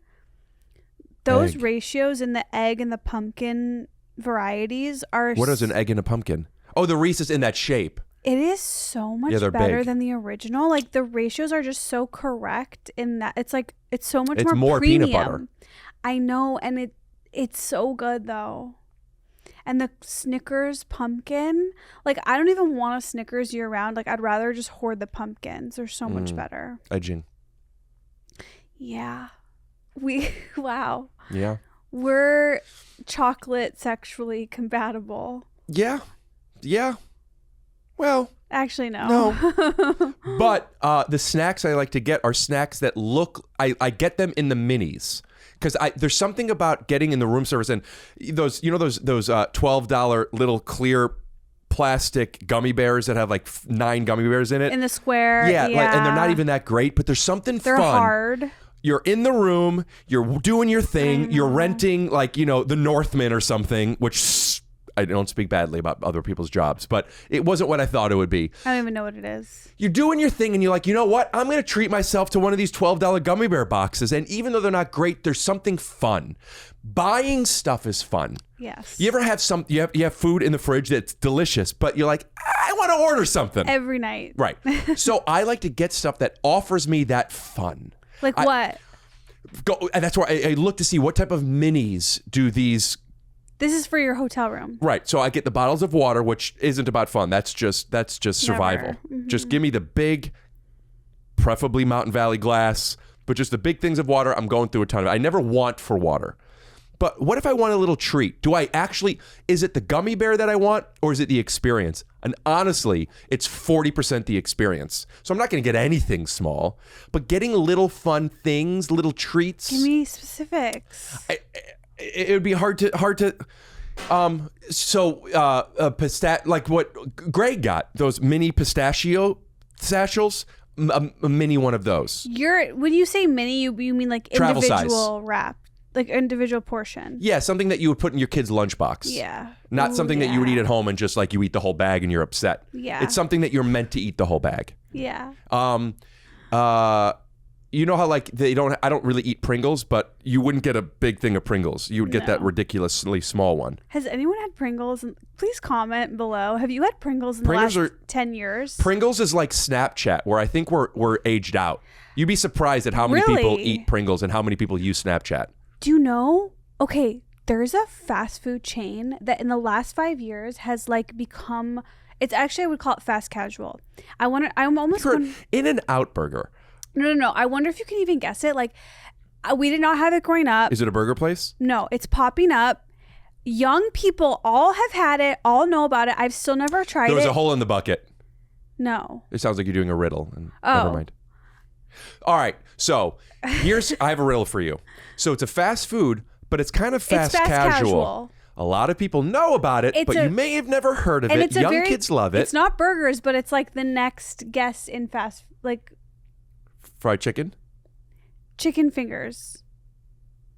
Those ratios in the egg and the pumpkin varieties are... What is an egg and a pumpkin? Oh, the Reese's in that shape. It is so much better than the original. Like, the ratios are just so correct in that. It's like, it's so much more premium. Peanut butter. I know, and it's so good, though. And the Snickers pumpkin, like, I don't even want a Snickers year round. Like, I'd rather just hoard the pumpkins. They're so much better. Edging. Yeah. Wow. Yeah. We're chocolate sexually compatible. Yeah. Yeah. Well. Actually, no. No. But the snacks I like to get are snacks that look, I get them in the minis. Because there's something about getting in the room service and those $12 little clear plastic gummy bears that have like 9 gummy bears in it. In the square. Yeah. Like, and they're not even that great, but there's something fun. They're hard. You're in the room, you're doing your thing, you're renting like, the Northman or something, which I don't speak badly about other people's jobs, but it wasn't what I thought it would be. I don't even know what it is. You're doing your thing and you're like, you know what? I'm going to treat myself to one of these $12 gummy bear boxes. And even though they're not great, there's something fun. Buying stuff is fun. Yes. You ever have you have food in the fridge that's delicious, but you're like, I want to order something. Every night. Right. So I like to get stuff that offers me that fun. Like what? And that's why I look to see what type of minis do these. This is for your hotel room. Right. So I get the bottles of water, which isn't about fun. That's just survival. Mm-hmm. Just give me the big, preferably Mountain Valley glass, but just the big things of water. I'm going through a ton of it. I never want for water. But what if I want a little treat? Is it the gummy bear that I want, or is it the experience? And honestly, it's 40% the experience. So I'm not going to get anything small, but getting little fun things, little treats. Give me specifics. It would be hard to. Like what Greg got, those mini pistachio satchels, a mini one of those. When you say mini, you mean like Travel individual size. wrap, like individual portion. Yeah, something that you would put in your kid's lunchbox. Yeah. Not something that you would eat at home and just like you eat the whole bag and you're upset. Yeah. It's something that you're meant to eat the whole bag. Yeah. You know how like I don't really eat Pringles, but you wouldn't get a big thing of Pringles. You would get that ridiculously small one. Has anyone had Pringles? Please comment below. Have you had Pringles in the last 10 years? Pringles is like Snapchat, where I think we're aged out. You'd be surprised at how many people eat Pringles and how many people use Snapchat. Do you know? Okay, there's a fast food chain that in the last 5 years has like become. It's actually, I would call it fast casual. I'm almost In-N-Out Burger. No. I wonder if you can even guess it. Like, we did not have it growing up. Is it a burger place? No, it's popping up. Young people all have had it, all know about it. I've still never tried it. There was a hole in the bucket. No. It sounds like you're doing a riddle. Never mind. All right. So I have a riddle for you. So it's a fast food, but it's kind of fast casual. A lot of people know about it, but you may have never heard of it. Young kids love it. It's not burgers, but it's like the next guess in fast, like fried chicken? Chicken fingers.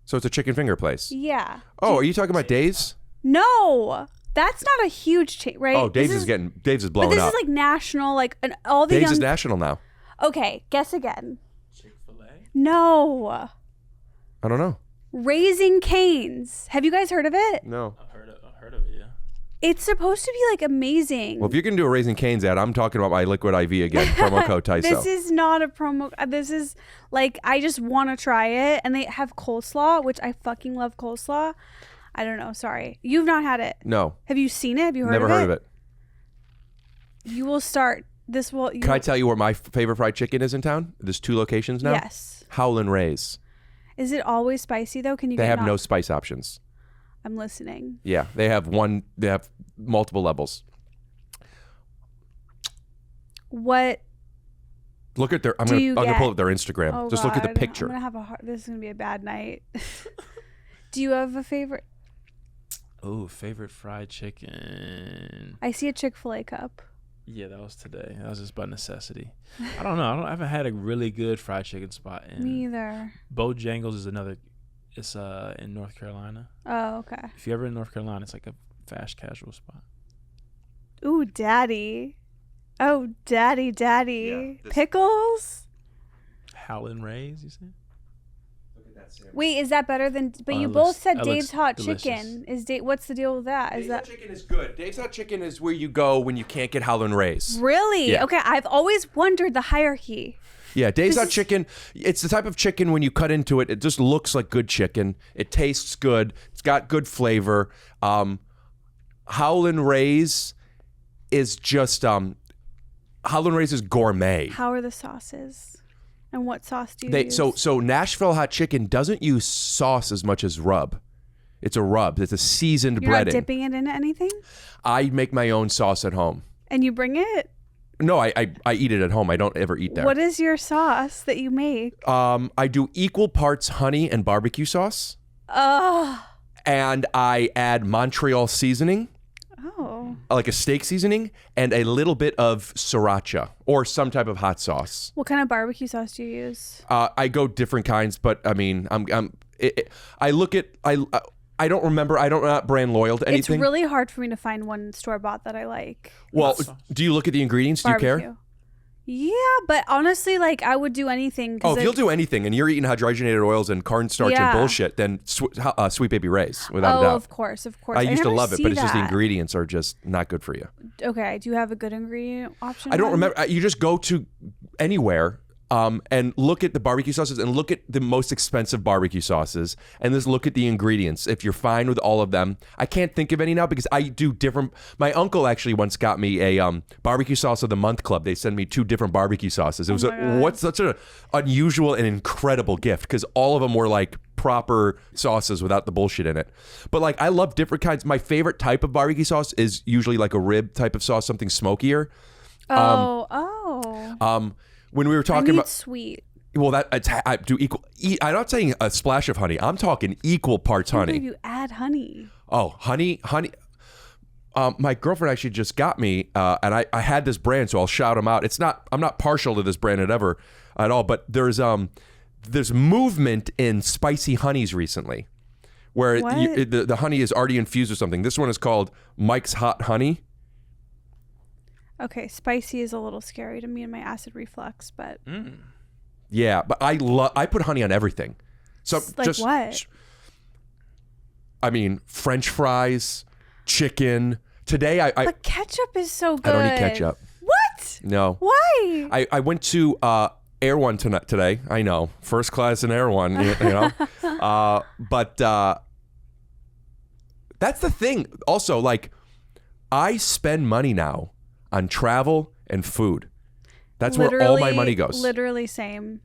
So it's a chicken finger place? Yeah. Oh, are you talking about Dave's? No. That's not a huge chain, right? Oh, Dave's is blowing up. But this is like national, like all the Dave's is national now. Okay, guess again. Chick-fil-A? No. I don't know. Raising Cane's. Have you guys heard of it? No. I've heard of it, yeah. It's supposed to be like amazing. Well, if you're going to do a Raising Cane's ad, I'm talking about my Liquid IV again. Promo code TISO. This is not a promo. This is like, I just want to try it. And they have coleslaw, which I fucking love coleslaw. I don't know. Sorry. You've not had it. No. Have you seen it? Have you heard Never of it? heard of it. You will start. Can I tell you where my favorite fried chicken is in town? There's 2 locations now. Yes. Howlin' Ray's. Is it always spicy though? They have no spice options. I'm listening. Yeah, they have multiple levels. What? Look at I'm gonna pull up their Instagram. Oh, Just look at the picture. I'm gonna have this is gonna be a bad night. Do you have a favorite? Oh, favorite fried chicken. I see a Chick-fil-A cup. Yeah, that was today. That was just by necessity. I don't know. I haven't had a really good fried chicken spot in. Me either. Bojangles is another. It's in North Carolina. Oh, okay. If you're ever in North Carolina, it's like a fast casual spot. Ooh, daddy. Oh, daddy. Yeah, Pickles? Howlin' Ray's, you said? Wait, is that better than? But you both said Dave's Hot Chicken. What's the deal with that? Dave's Hot Chicken is good. Dave's Hot Chicken is where you go when you can't get Howlin' Ray's. Really? Yeah. Okay, I've always wondered the hierarchy. Yeah, Dave's Hot Chicken, it's the type of chicken when you cut into it, it just looks like good chicken. It tastes good. It's got good flavor. Howlin' Ray's is just, Howlin' Ray's is gourmet. How are the sauces? And what sauce do you use? So Nashville Hot Chicken doesn't use sauce as much as rub. It's a rub. It's a seasoned You're breading. not dipping it into anything? I make my own sauce at home. And you bring it? No, I eat it at home. I don't ever eat there. What is your sauce that you make? I do equal parts honey and barbecue sauce. Oh. And I add Montreal seasoning. Oh. Like a steak seasoning and a little bit of sriracha or some type of hot sauce. What kind of barbecue sauce do you use? I go different kinds, but I mean, I don't remember. I don't not brand loyal to anything. It's really hard for me to find one store bought that I like. Well, do you look at the ingredients? Barbecue. Do you care? Yeah, but honestly, like I would do anything. Oh, if you'll do anything and you're eating hydrogenated oils and cornstarch and bullshit, then Sweet Baby Ray's, without a doubt. Of course. I used to love it, but it's just the ingredients are just not good for you. Okay, do you have a good ingredient option? I don't remember. You just go to anywhere and look at the barbecue sauces and look at the most expensive barbecue sauces and just look at the ingredients. If you're fine with all of them, I can't think of any now because I do different. My uncle actually once got me a barbecue sauce of the month club. They sent me 2 different barbecue sauces. It was such an unusual and incredible gift because all of them were like proper sauces without the bullshit in it. But like I love different kinds. My favorite type of barbecue sauce is usually like a rib type of sauce, something smokier. Oh. When we were talking about sweet. Well, I do equal. I'm not saying a splash of honey. I'm talking equal parts honey. You add honey. Oh, honey. My girlfriend actually just got me, and I had this brand, so I'll shout them out. I'm not partial to this brand at all, but there's movement in spicy honeys recently, where the honey is already infused with something. This one is called Mike's Hot Honey. Okay, spicy is a little scary to me and my acid reflux, but Yeah, but I put honey on everything. So like just what? I mean, French fries, chicken. Today But ketchup is so good. I don't eat ketchup. What? No. Why? I went to Air One today. I know, first class in Air One. You know, but that's the thing. Also, like, I spend money now on travel and food. That's where all my money goes. Literally same.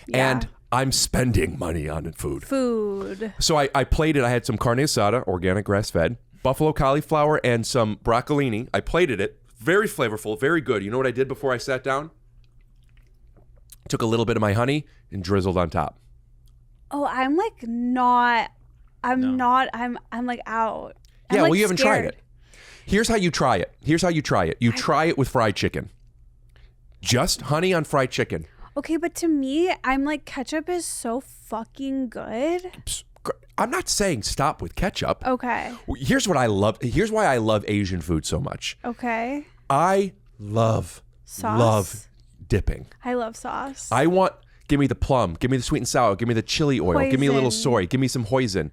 Yeah. And I'm spending money on food. So I plated. I had some carne asada, organic grass-fed, buffalo cauliflower, and some broccolini. I plated it. Very flavorful, very good. You know what I did before I sat down? Took a little bit of my honey and drizzled on top. Oh, I'm like not. I'm like out. Yeah, like well, you haven't tried scared. it. Here's how you try it. You try it with fried chicken. Just honey on fried chicken. Okay, but to me, I'm like, ketchup is so fucking good. I'm not saying stop with ketchup. Okay. Here's what I love. Here's why I love Asian food so much. Okay. I love dipping. I love sauce. Give me the plum, give me the sweet and sour, give me the chili oil, give me a little soy, give me some hoisin,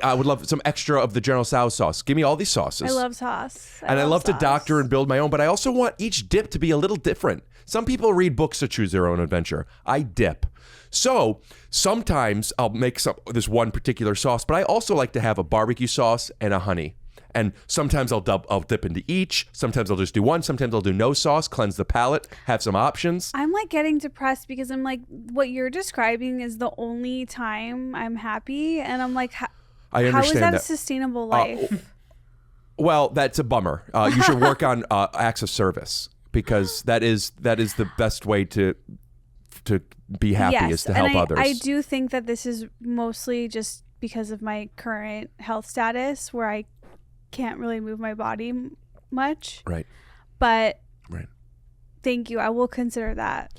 I would love some extra of the General Tso's sauce. Give me all these sauces. I love sauce. I love to doctor and build my own, but I also want each dip to be a little different. Some people read books to choose their own adventure. I dip. So sometimes I'll make this one particular sauce, but I also like to have a barbecue sauce and a honey. And sometimes I'll dip into each. Sometimes I'll just do one. Sometimes I'll do no sauce, cleanse the palate, have some options. I'm like getting depressed because I'm like, what you're describing is the only time I'm happy. And I'm like, I understand how is that that. a sustainable life? Well, that's a bummer. You should work on acts of service, because that is the best way to be happy, is to help others. I do think that this is mostly just because of my current health status, where I can't really move my body much. Right. But right. Thank you. I will consider that.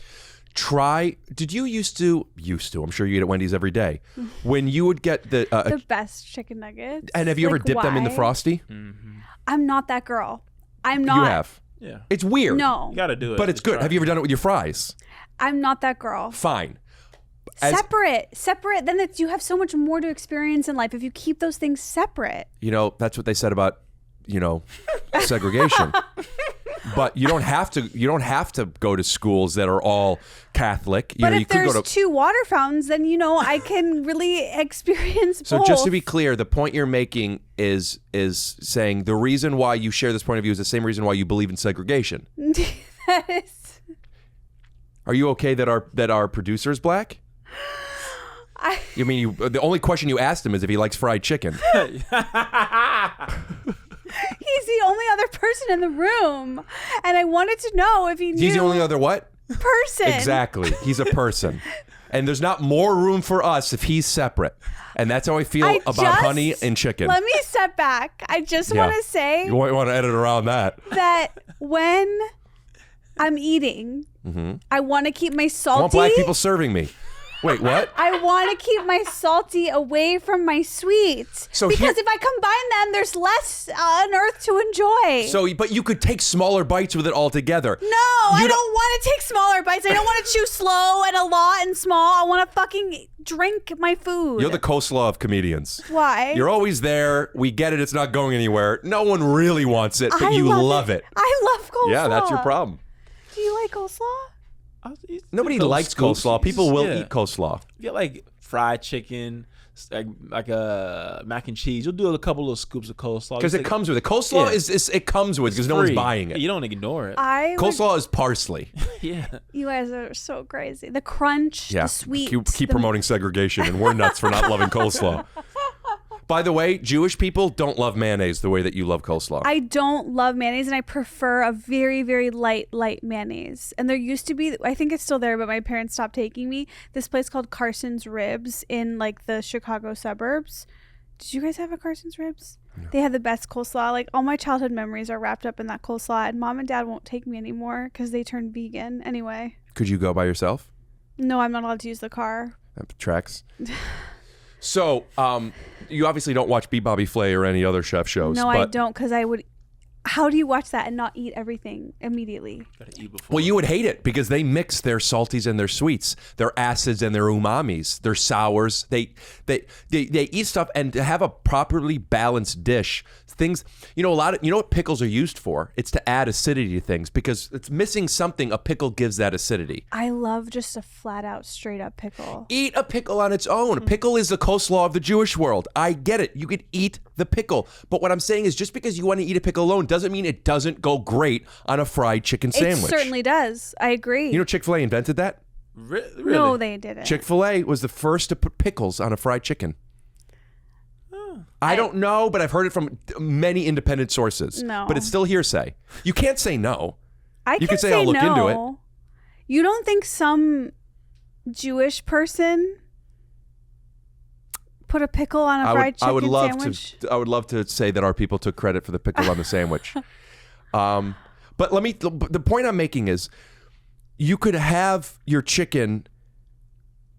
Did you used to, I'm sure you eat at Wendy's every day, when you would get the best chicken nuggets. And have you ever dipped them in the Frosty? Mm-hmm. I'm not that girl. I'm not. You have. Yeah. It's weird. No. You got to do it. But it's good. Have you ever done it with your fries? I'm not that girl. Fine. Separate. Then you have so much more to experience in life if you keep those things separate. That's what they said about, segregation. But you don't have to go to schools that are all Catholic. But if you could there's go to 2 water fountains, then I can really experience So both. just to be clear, the point you're making is saying the reason why you share this point of view is the same reason why you believe in segregation. That is. Are you okay that our producer is black? The only question you asked him is if he likes fried chicken. He's the only other person in the room, and I wanted to know if he knew. He's the only other what? Person. Exactly. He's a person. And there's not more room for us if he's separate. And that's how I feel about honey and chicken. Let me step back. I just want to say. You want to edit around that. That when I'm eating, I want to keep my salty. I want black people serving me. Wait, what? I want to keep my salty away from my sweet. Because if I combine them, there's less on earth to enjoy. But you could take smaller bites with it all together. No, I don't want to take smaller bites. I don't want to chew slow and a lot and small. I want to fucking drink my food. You're the coleslaw of comedians. Why? You're always there. We get it. It's not going anywhere. No one really wants it, but you love it. I love coleslaw. Yeah, that's your problem. Do you like coleslaw? Nobody likes coleslaw. People will eat coleslaw. You get like fried chicken, like a mac and cheese. You'll do a couple of scoops of coleslaw because it comes with it. Coleslaw it comes with because no one's buying it. You don't ignore it. Coleslaw is parsley. Yeah. You guys are so crazy. The crunch, the sweet. Keep promoting segregation, and we're nuts for not loving coleslaw. By the way, Jewish people don't love mayonnaise the way that you love coleslaw. I don't love mayonnaise, and I prefer a very, very light mayonnaise. And there used to be, I think it's still there, but my parents stopped taking me, this place called Carson's Ribs in like the Chicago suburbs. Did you guys have a Carson's Ribs? No. They had the best coleslaw. Like all my childhood memories are wrapped up in that coleslaw, and mom and dad won't take me anymore because they turned vegan anyway. Could you go by yourself? No, I'm not allowed to use the car. That tracks. So, you obviously don't watch Be Bobby Flay or any other chef shows. No, I don't, because I would. How do you watch that and not eat everything immediately? Gotta eat before. Well, you would hate it because they mix their salties and their sweets, their acids and their umamis, their sours. They eat stuff, and to have a properly balanced dish, things, you know, what pickles are used for? It's to add acidity to things because it's missing something. A pickle gives that acidity. I love just a flat out straight up pickle. Eat a pickle on its own. A pickle is the coleslaw of the Jewish world. I get it. You could eat the pickle. But what I'm saying is just because you want to eat a pickle alone doesn't mean it doesn't go great on a fried chicken sandwich. It certainly does. I agree. You know Chick-fil-A invented that? Really? No, they didn't. Chick-fil-A was the first to put pickles on a fried chicken. I don't know, but I've heard it from many independent sources. No. But it's still hearsay. You can't say no. You can say I'll look into it. You don't think some Jewish person put a pickle on a fried chicken sandwich? I would love to say that our people took credit for the pickle on the sandwich. But the point I'm making is you could have your chicken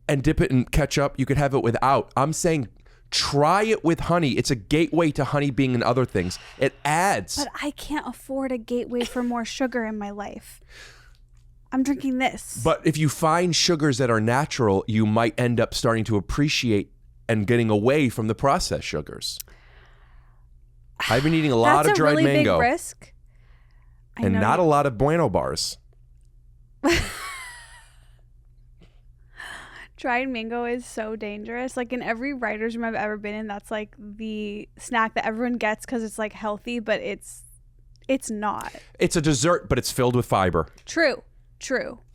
and dip it in ketchup. You could have it without. I'm saying try it with honey. It's a gateway to honey being in other things. It adds. But I can't afford a gateway for more sugar in my life. I'm drinking this. But if you find sugars that are natural, you might end up starting to appreciate and getting away from the processed sugars. I've been eating a lot of dried mango. That's a really big risk. And not a lot of Bueno bars. Dried mango is so dangerous. Like in every writer's room I've ever been in, that's like the snack that everyone gets because it's like healthy, but it's not. It's a dessert, but it's filled with fiber. True.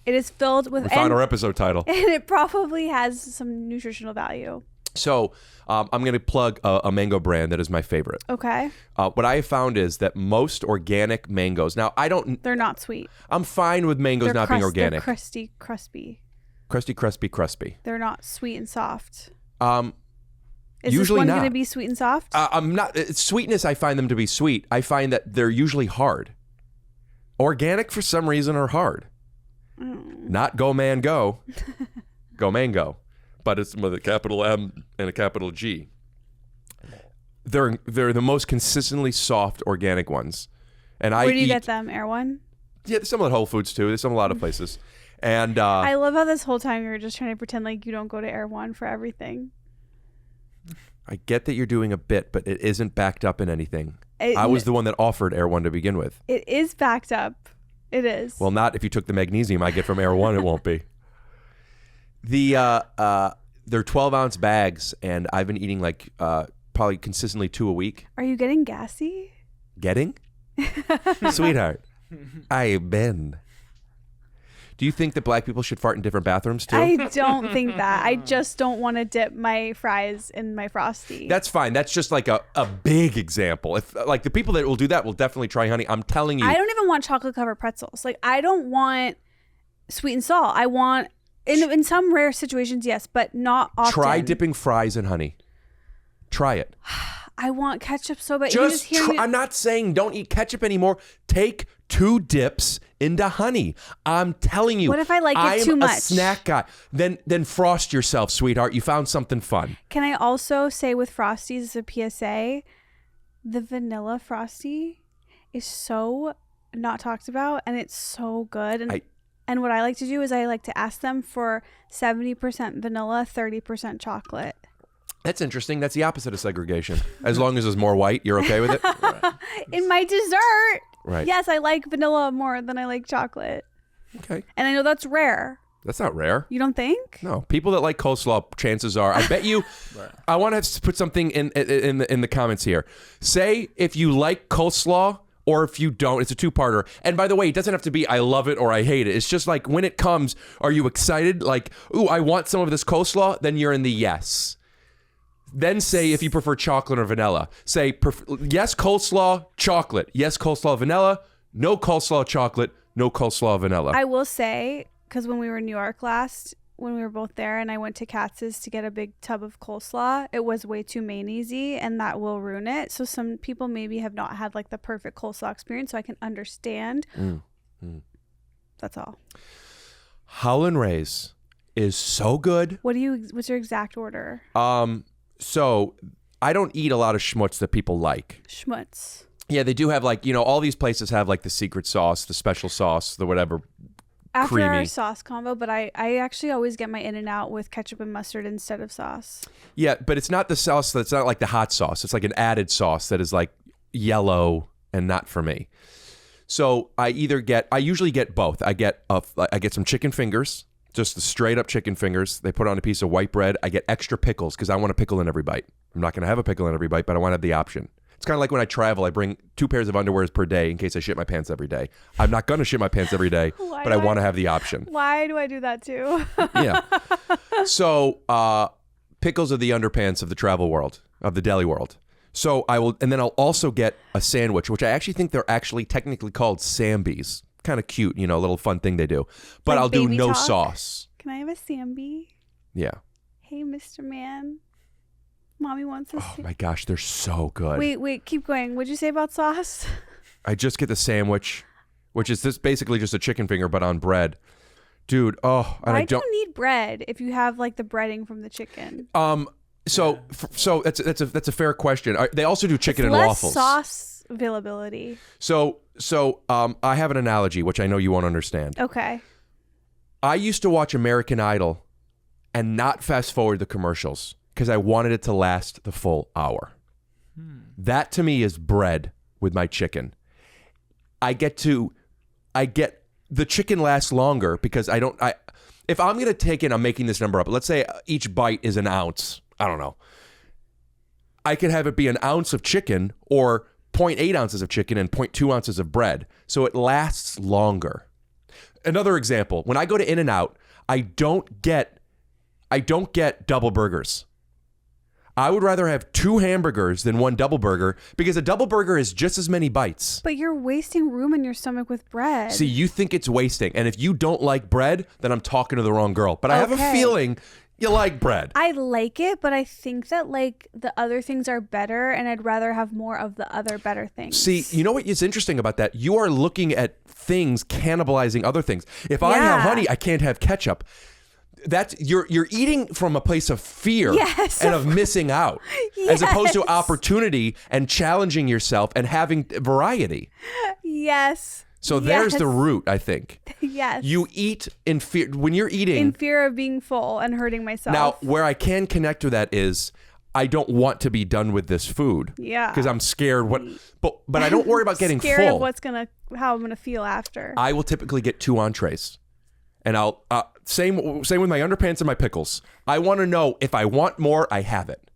It is filled with. We found our episode title. And it probably has some nutritional value. So I'm going to plug a mango brand that is my favorite. Okay. What I have found is that most organic mangoes. Now They're not sweet. I'm fine with mangoes not being organic. They're crispy. Crispy. They're not sweet and soft. Usually Is this one not going to be sweet and soft? I'm not. Sweetness, I find them to be sweet. I find that they're usually hard. Organic, for some reason, are hard. Not go man go. Go mango. But it's with a capital M and a capital G. They're the most consistently soft organic ones. And Where do you get them? Air One? Yeah, there's some at Whole Foods too. There's some a lot of places. And I love how this whole time you're just trying to pretend like you don't go to Air One for everything. I get that you're doing a bit, but it isn't backed up in anything. I was the one that offered Air One to begin with. It is backed up. It is. Well, not if you took the magnesium I get from Air One, it won't be. They're 12-ounce bags, and I've been eating like probably consistently 2 a week. Are you getting gassy? Getting? Sweetheart, I've been. Do you think that black people should fart in different bathrooms too? I don't think that. I just don't want to dip my fries in my Frosty. That's fine. That's just like a big example. If like the people that will do that will definitely try honey. I'm telling you. I don't even want chocolate covered pretzels. Like I don't want sweet and salt. I want in some rare situations, yes, but not often. Try dipping fries in honey. Try it. I want ketchup so bad. I'm not saying don't eat ketchup anymore. Take 2 dips into honey. I'm telling you. What if I like it too much? I'm a snack guy. Then frost yourself, sweetheart. You found something fun. Can I also say with Frosties as a PSA, the vanilla Frosty is so not talked about, and it's so good. And what I like to do is I like to ask them for 70% vanilla, 30% chocolate. That's interesting. That's the opposite of segregation. As long as there's more white, you're okay with it? Right. In my dessert, right. Yes, I like vanilla more than I like chocolate. Okay. And I know that's rare. That's not rare. You don't think? No. People that like coleslaw, chances are, I bet you, right. I want to put something in the comments here. Say if you like coleslaw or if you don't. It's a 2-parter. And by the way, it doesn't have to be I love it or I hate it. It's just like when it comes, are you excited? Like, ooh, I want some of this coleslaw? Then you're in the yes. Then say if you prefer chocolate or vanilla. Say yes, coleslaw, chocolate. Yes, coleslaw, vanilla. No coleslaw, chocolate. No coleslaw, vanilla. I will say, because when we were in New York last, when we were both there and I went to Katz's to get a big tub of coleslaw, it was way too mayonnaisey and that will ruin it. So some people maybe have not had like the perfect coleslaw experience, so I can understand. That's all. Howlin' Ray's is so good. What's your exact order? So I don't eat a lot of schmutz that people like. Schmutz. Yeah, they do have like, all these places have like the secret sauce, the special sauce, the whatever. After creamy. our sauce combo, but I actually always get my In-N-Out with ketchup and mustard instead of sauce. Yeah, but it's not the sauce that's not like the hot sauce. It's like an added sauce that is like yellow and not for me. So I usually get both. I get some chicken fingers, just the straight up chicken fingers. They put on a piece of white bread. I get extra pickles because I want a pickle in every bite. I'm not going to have a pickle in every bite, but I want to have the option. It's kind of like when I travel, I bring 2 pairs of underwears per day in case I shit my pants every day. I'm not going to shit my pants every day, but I want to have the option. Why do I do that too? Yeah. So pickles are the underpants of the travel world, of the deli world. So and then I'll also get a sandwich, which I actually think they're actually technically called Sambies. Kind of cute, a little fun thing they do. But Like I'll do no talk? sauce. Can I have a Sambi? Yeah. Hey, Mr. Man. Mommy wants us. Oh my gosh, they're so good. Wait, keep going. What'd you say about sauce? I just get the sandwich, which is basically just a chicken finger but on bread. Dude, and Why do you need bread if you have like the breading from the chicken? So that's a fair question. They also do chicken and less waffles. Sauce availability. So I have an analogy which I know you won't understand. Okay. I used to watch American Idol and not fast forward the commercials because I wanted it to last the full hour. That to me is bread with my chicken. I get the chicken lasts longer because if I'm going to take it, I'm making this number up. Let's say each bite is an ounce. I don't know. I could have it be an ounce of chicken or 0.8 ounces of chicken and 0.2 ounces of bread. So it lasts longer. Another example, when I go to In-N-Out, I don't get double burgers. I would rather have 2 hamburgers than 1 double burger because a double burger is just as many bites. But you're wasting room in your stomach with bread. See, you think it's wasting. And if you don't like bread, then I'm talking to the wrong girl. But I have a feeling you like bread. I like it, but I think that like the other things are better and I'd rather have more of the other better things. See, you know what is interesting about that? You are looking at things cannibalizing other things. If I have honey, I can't have ketchup. That's you're eating from a place of fear and of missing out, as opposed to opportunity and challenging yourself and having variety. Yes. So there's the root, I think. Yes. You eat in fear when you're eating. In fear of being full and hurting myself. Now, where I can connect with that is I don't want to be done with this food. Yeah. Because I'm scared but I don't worry about getting scared full. Of how I'm gonna feel after. I will typically get 2 entrees. And I'll same with my underpants and my pickles. I want to know if I want more, I have it.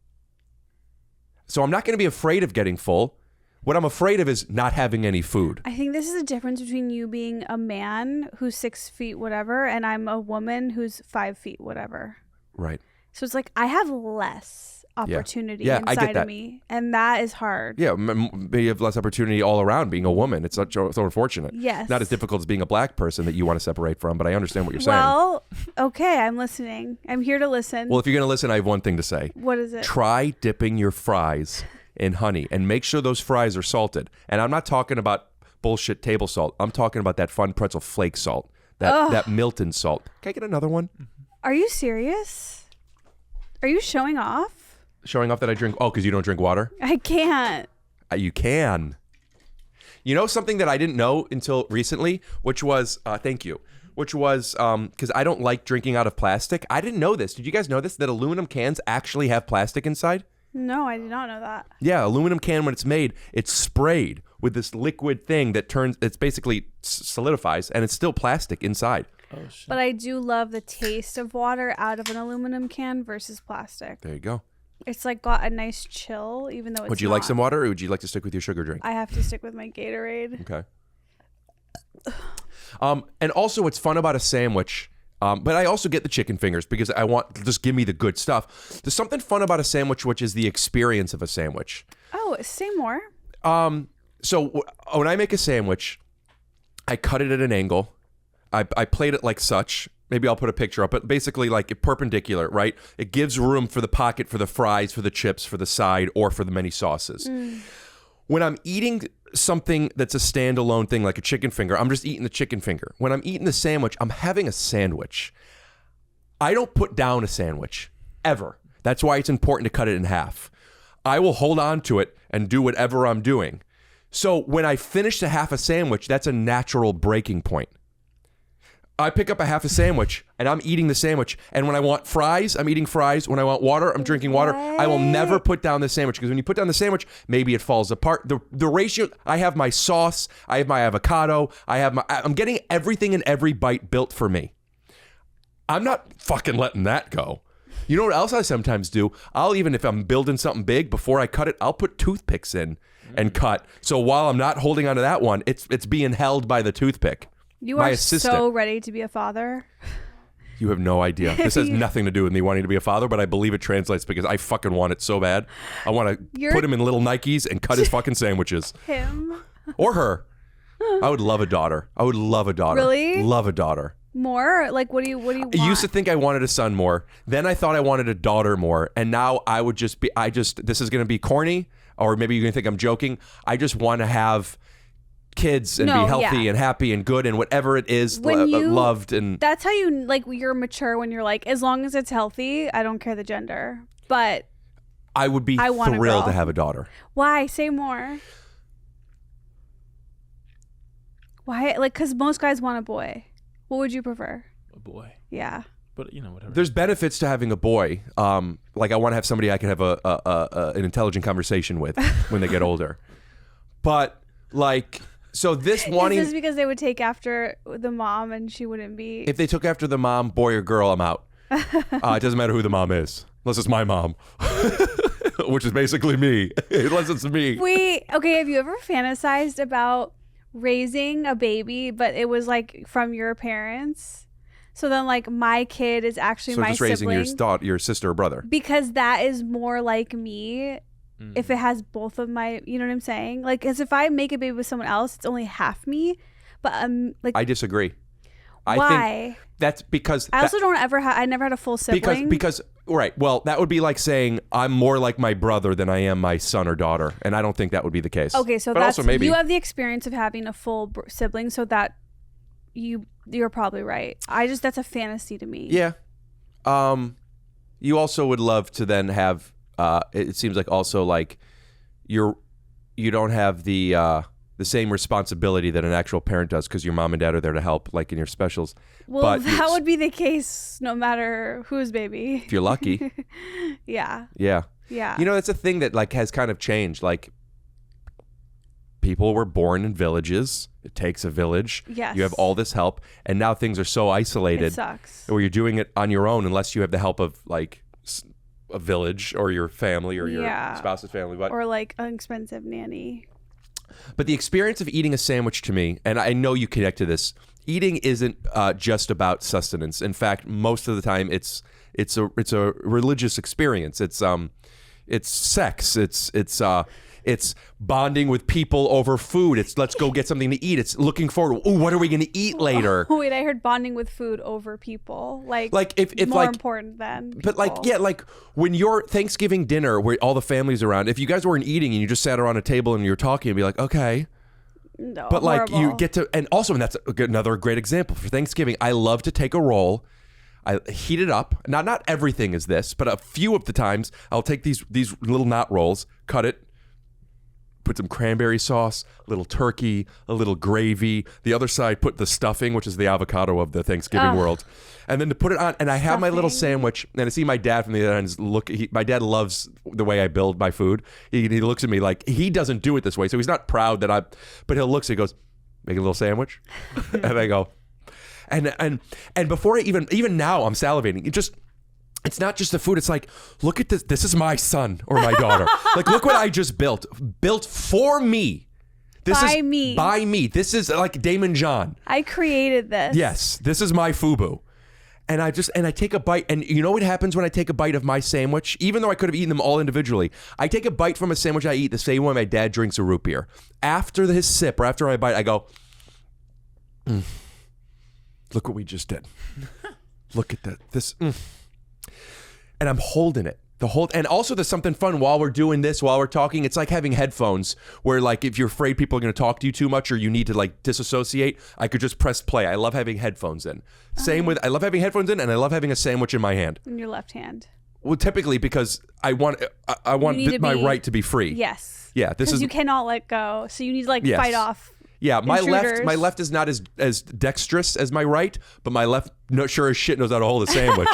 So I'm not going to be afraid of getting full. What I'm afraid of is not having any food. I think this is a difference between you being a man who's 6 feet whatever, and I'm a woman who's 5 feet whatever. Right. So it's like I have less opportunity I get inside that. of me, and that is hard. Yeah, you have less opportunity all around being a woman. It's so unfortunate. Yes. Not as difficult as being a black person that you want to separate from, but I understand what you're saying. Well, okay, I'm listening. I'm here to listen. Well, if you're going to listen, I have one thing to say. What is it? Try dipping your fries in honey and make sure those fries are salted. And I'm not talking about bullshit table salt. I'm talking about that fun pretzel flake salt, that Milton salt. Can I get another one? Are you serious? Are you showing off? Showing off that I drink. Oh, because you don't drink water? I can't. You can. You know something that I didn't know until recently, which was, thank you, which was, because I don't like drinking out of plastic. I didn't know this. Did you guys know this? That aluminum cans actually have plastic inside? No, I did not know that. Yeah, aluminum can, when it's made, it's sprayed with this liquid thing that it's basically solidifies, and it's still plastic inside. Oh, shit. But I do love the taste of water out of an aluminum can versus plastic. There you go. It's like got a nice chill, even though it's Would you like some water, or would you like to stick with your sugar drink? I have to stick with my Gatorade. Okay. And also, what's fun about a sandwich, But I also get the chicken fingers because I want, just give me the good stuff. There's something fun about a sandwich, which is the experience of a sandwich. Oh, say more. So when I make a sandwich, I cut it at an angle. I plate it like such. Maybe I'll put a picture up, but basically like perpendicular, right? It gives room for the pocket, for the fries, for the chips, for the side, or for the many sauces. When I'm eating something that's a standalone thing like a chicken finger, I'm just eating the chicken finger. When I'm eating the sandwich, I'm having a sandwich. I don't put down a sandwich, ever. That's why it's important to cut it in half. I will hold on to it and do whatever I'm doing. So when I finish a half a sandwich, that's a natural breaking point. I pick up a half a sandwich and I'm eating the sandwich. And when I want fries, I'm eating fries. When I want water, I'm drinking water. I will never put down the sandwich because when you put down the sandwich, maybe it falls apart. The ratio, I have my sauce, I have my avocado, I'm getting everything in every bite built for me. I'm not fucking letting that go. You know what else I sometimes do? I'll even, if I'm building something big, before I cut it, I'll put toothpicks in and cut. So while I'm not holding onto that one, it's being held by the toothpick. You are so ready to be a father. You have no idea. This has nothing to do with me wanting to be a father, but I believe it translates because I fucking want it so bad. I want to put him in little Nikes and cut his fucking sandwiches. Him? Or her. I would love a daughter. I would love a daughter. Really? Love a daughter. More? Like, what do you want? I used to think I wanted a son more. Then I thought I wanted a daughter more. And now I would just be, this is going to be corny, or maybe you're going to think I'm joking. I just want to have kids and be healthy and happy and good and whatever it is, loved. And that's how you, like, you're mature when you're like, as long as it's healthy, I don't care the gender. But I would be thrilled to have a daughter. Why? Say more. Why? Like, because most guys want a boy. What would you prefer? A boy. Yeah. But, whatever. There's benefits to having a boy. Like, I want to have somebody I can have an intelligent conversation with when they get older. But, like, so this wanting... Is this because they would take after the mom and she wouldn't be... If they took after the mom, boy or girl, I'm out. It doesn't matter who the mom is. Unless it's my mom. Which is basically me. Unless it's me. Okay, have you ever fantasized about raising a baby, but it was like from your parents? So then, like, my kid is actually my sibling. So just raising your sister or brother. Because that is more like me if it has both of my, you know what I'm saying? Like, because if I make a baby with someone else, it's only half me. But like, I disagree. Why? I think that's because I also don't ever I never had a full sibling. Because right. Well, that would be like saying I'm more like my brother than I am my son or daughter, and I don't think that would be the case. Okay, so but also maybe you have the experience of having a full sibling, so that you're probably right. That's a fantasy to me. Yeah. You also would love to then have. It seems like also like you don't have the same responsibility that an actual parent does because your mom and dad are there to help, like in your specials. Well, but that would be the case no matter whose baby. If you're lucky. Yeah. Yeah. Yeah. That's a thing that like has kind of changed. Like people were born in villages. It takes a village. Yes. You have all this help, and now things are so isolated. It sucks. Where you're doing it on your own unless you have the help of like a village or your family or your spouse's family, or like an expensive nanny. But the experience of eating a sandwich to me, and I know you connect to this, eating isn't just about sustenance. In fact, most of the time it's a religious experience. It's sex. It's bonding with people over food. It's let's go get something to eat. It's looking forward. Oh, what are we going to eat later? Oh, wait, I heard bonding with food over people. Like if more like, important than people. But like when your Thanksgiving dinner where all the family's around, if you guys weren't eating and you just sat around a table and you're talking and be like, okay. No, but like horrible. you get to, and also, and that's another great example for Thanksgiving. I love to take a roll. I heat it up. Not everything is this, but a few of the times I'll take these little knot rolls, cut it, put some cranberry sauce, a little turkey, a little gravy. The other side, put the stuffing, which is the avocado of the Thanksgiving world. And then to put it on, and I have my little sandwich, and I see my dad from the other end my dad loves the way I build my food. He looks at me like, he doesn't do it this way, so he's not proud that but he'll look, so he goes, make a little sandwich? And I go, and before I even now, I'm salivating. It's not just the food. It's like, look at this. This is my son or my daughter. Like, look what I just built for me. By me. This is like Damon John. I created this. Yes. This is my FUBU. And I take a bite, and you know what happens when I take a bite of my sandwich? Even though I could have eaten them all individually, I take a bite from a sandwich I eat the same way my dad drinks a root beer. After his sip or after I bite, I go, look what we just did. Look at that. And I'm holding it. And also there's something fun while we're doing this, while we're talking. It's like having headphones where like if you're afraid people are going to talk to you too much or you need to like disassociate, I could just press play. I love having headphones in. I love having headphones in, and I love having a sandwich in my hand. In your left hand. Well, typically because I want my right to be free. Yes. Yeah. Because you cannot let go. So you need to like fight off. Yeah, my intruders. left is not as dexterous as my right, but my left sure as shit knows how to hold a sandwich.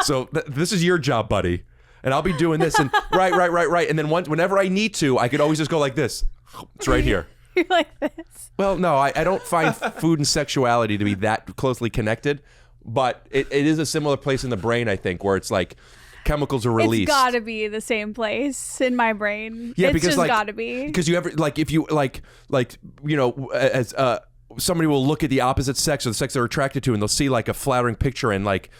So this is your job, buddy. And I'll be doing this and right. And then whenever I need to, I could always just go like this. It's right here. You're like this. Well, no, I don't find food and sexuality to be that closely connected, but it is a similar place in the brain, I think, where it's like chemicals are released. It's gotta be the same place in my brain. Yeah, it's because just like, gotta be. Because you ever like if you like you know as somebody will look at the opposite sex or the sex they're attracted to, and they'll see like a flattering picture, and like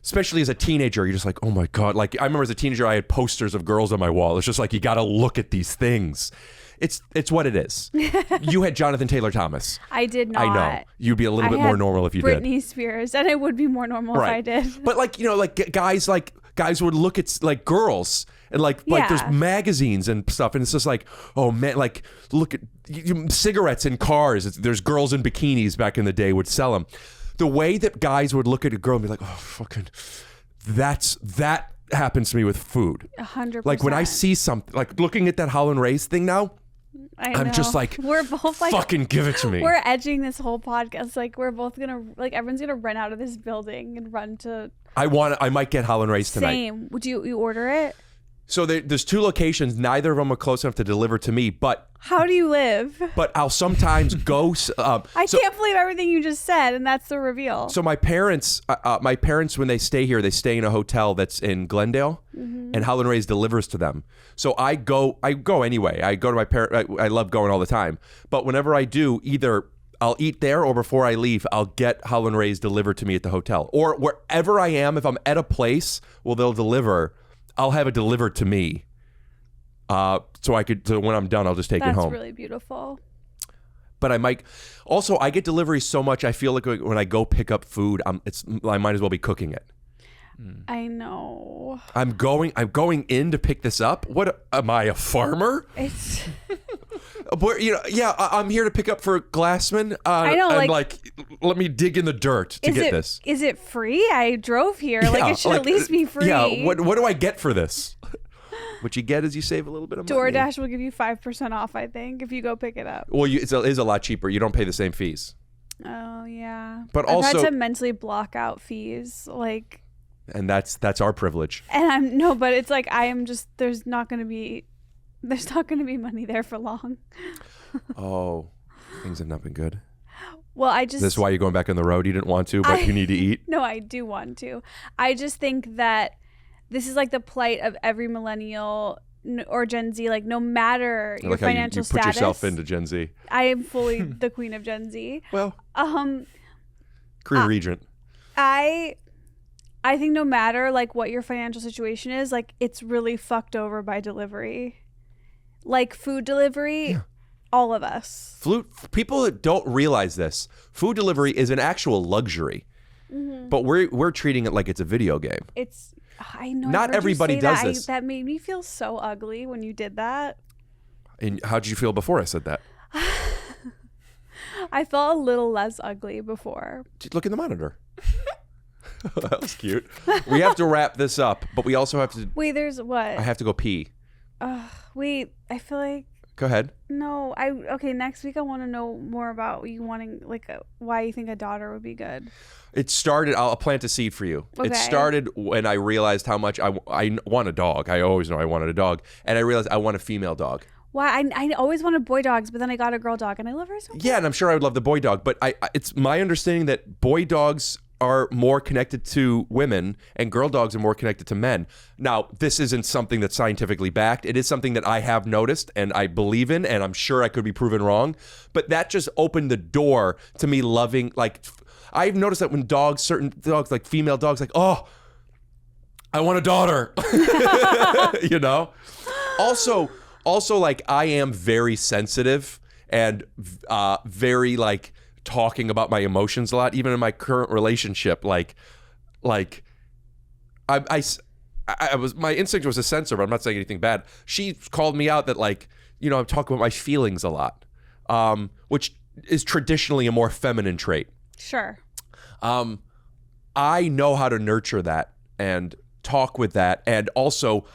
especially as a teenager, you're just like, oh my God. Like I remember as a teenager, I had posters of girls on my wall. It's just like, you got to look at these things. It's what it is. You had Jonathan Taylor Thomas. I did not. I know. You'd be a little bit more normal if you did. Britney Spears, and it would be more normal if I did. But like, you know, like guys would look at like girls and like there's magazines and stuff, and it's just like, oh man, like look at cigarettes in cars. There's girls in bikinis back in the day would sell them. The way that guys would look at a girl and be like, oh, fucking, that happens to me with food. 100%. Like when I see something, like looking at that Holland Raised thing now, I'm just like, we're both like, fucking give it to me. We're edging this whole podcast. Like we're both gonna, like everyone's gonna run out of this building and run to. I might get Holland Raised tonight. Same. Would you order it? So there's 2 locations. Neither of them are close enough to deliver to me, but. How do you live? But I'll sometimes go. I can't believe everything you just said, and that's the reveal. So my parents, when they stay here, they stay in a hotel that's in Glendale, and Holland Raised delivers to them. So I go anyway. I go to my parents. I love going all the time. But whenever I do, either I'll eat there, or before I leave, I'll get Holland Raised delivered to me at the hotel, or wherever I am. If I'm at a place, they'll deliver. I'll have it delivered to me. So when I'm done, I'll just take it home. That's really beautiful. But I get deliveries so much, I feel like when I go pick up food, I might as well be cooking it. I know. I'm going in to pick this up. What am I, a farmer? It's I'm here to pick up for Glassman. I know, let me dig in the dirt to get this. Is it free? I drove here. Like it should at least be free. Yeah. What do I get for this? What you get is you save a little bit of money. DoorDash will give you 5% off, I think, if you go pick it up. Well, it is a lot cheaper. You don't pay the same fees. Oh yeah. But I've also had to mentally block out fees, like. And that's our privilege. And but it's like there's not going to be money there for long. Oh, things have not been good. Well, This is why you're going back on the road. You didn't want to, but you need to eat. No, I do want to. I just think that this is like the plight of every millennial or Gen Z. Like no matter your financial status. Put yourself into Gen Z. I am fully the queen of Gen Z. Well, Korean regent. I think no matter like what your financial situation is, like it's really fucked over by delivery. Like food delivery, all of us. People don't realize this. Food delivery is an actual luxury, but we're treating it like it's a video game. I know. Not everybody does this. That made me feel so ugly when you did that. And how did you feel before I said that? I felt a little less ugly before. Look in the monitor. That was cute. We have to wrap this up, but we also have to. Wait, there's what? I have to go pee. Wait, I feel like. Go ahead. No, okay. Next week, I want to know more about you wanting, like, why you think a daughter would be good. It started. I'll plant a seed for you. Okay. It started when I realized how much I want a dog. I always know I wanted a dog, and I realized I want a female dog. Why? I always wanted boy dogs, but then I got a girl dog, and I love her so much. Yeah, and I'm sure I would love the boy dog, but it's my understanding that boy dogs are more connected to women and girl dogs are more connected to men. Now, this isn't something that's scientifically backed. It is something that I have noticed and I believe in, and I'm sure I could be proven wrong. But that just opened the door to me loving, like, I've noticed that when certain dogs, like female dogs, like, oh, I want a daughter, you know? Also, like, I am very sensitive and very, like, talking about my emotions a lot, even in my current relationship. Like I was, my instinct was to censor, but I'm not saying anything bad. She called me out that, like, you know, I'm talking about my feelings a lot, which is traditionally a more feminine trait. Sure. I know how to nurture that and talk with that. And also,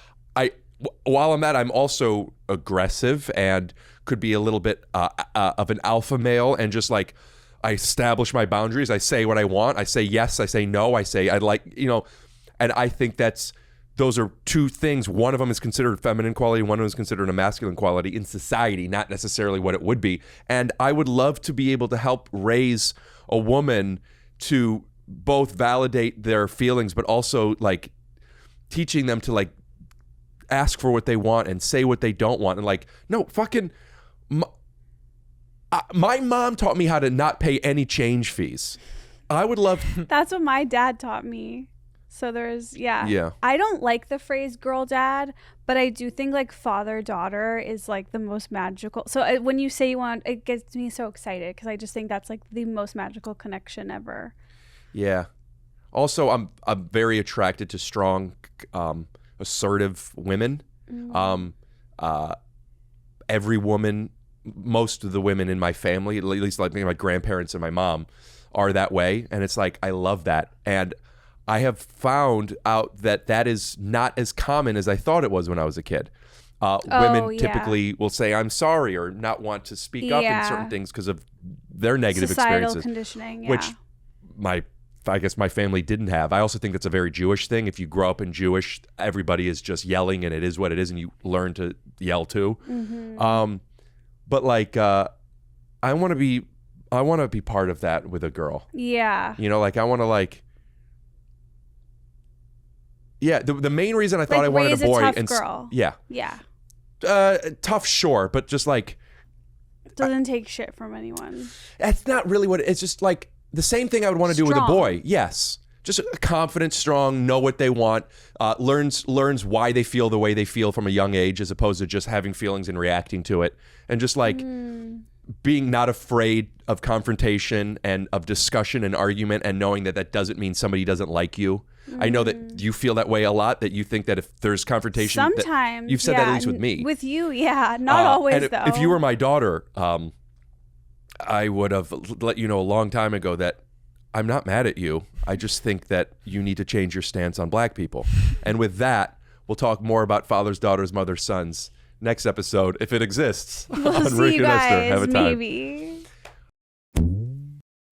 while I'm at, I'm also aggressive and could be a little bit of an alpha male, and just like, I establish my boundaries. I say what I want. I say yes. I say no. I say I like, you know, and I think those are two things. One of them is considered a feminine quality. One of them is considered a masculine quality in society, not necessarily what it would be. And I would love to be able to help raise a woman to both validate their feelings, but also, like, teaching them to, like, ask for what they want and say what they don't want. And, like, no, fucking, my mom taught me how to not pay any change fees. I would love. That's what my dad taught me. So there's, Yeah. I don't like the phrase girl dad, but I do think, like, father daughter is, like, the most magical. So when you say you want, it gets me so excited, because I just think that's, like, the most magical connection ever. Yeah. Also, I'm very attracted to strong, assertive women. Every woman, most of the women in my family, at least like my grandparents and my mom, are that way, and it's like, I love that. And I have found out that is not as common as I thought it was when I was a kid. Women typically will say I'm sorry or not want to speak up in certain things because of their negative Societal experiences, conditioning, which I guess my family didn't have. I also think that's a very Jewish thing. If you grow up in Jewish, everybody is just yelling, and it is what it is, and you learn to yell too. But, like, I want to be part of that with a girl. Yeah. You know, like, I want to, like, yeah. The main reason I thought, like, I wanted raise a boy, tough girl. Yeah. Tough, sure, but just, like, doesn't take shit from anyone. That's not really what it's just, like, the same thing I would want to do with a boy. Yes. Just confident, strong, know what they want, learns why they feel the way they feel from a young age, as opposed to just having feelings and reacting to it. And just, like, being not afraid of confrontation and of discussion and argument, and knowing that doesn't mean somebody doesn't like you. I know that you feel that way a lot, that you think that if there's confrontation, sometimes you've said that at least with me. With you, not always, and though. If you were my daughter, I would have let you know a long time ago that I'm not mad at you. I just think that you need to change your stance on black people. And with that, we'll talk more about fathers, daughters, mothers, sons next episode, if it exists. We'll on see Rick you and guys, Esther. Have a time. maybe.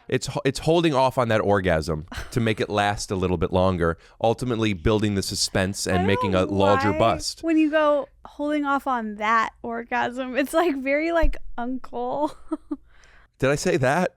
It's holding off on that orgasm to make it last a little bit longer, ultimately building the suspense and making a larger bust. When you go holding off on that orgasm, it's, like, very, like, uncle. Did I say that?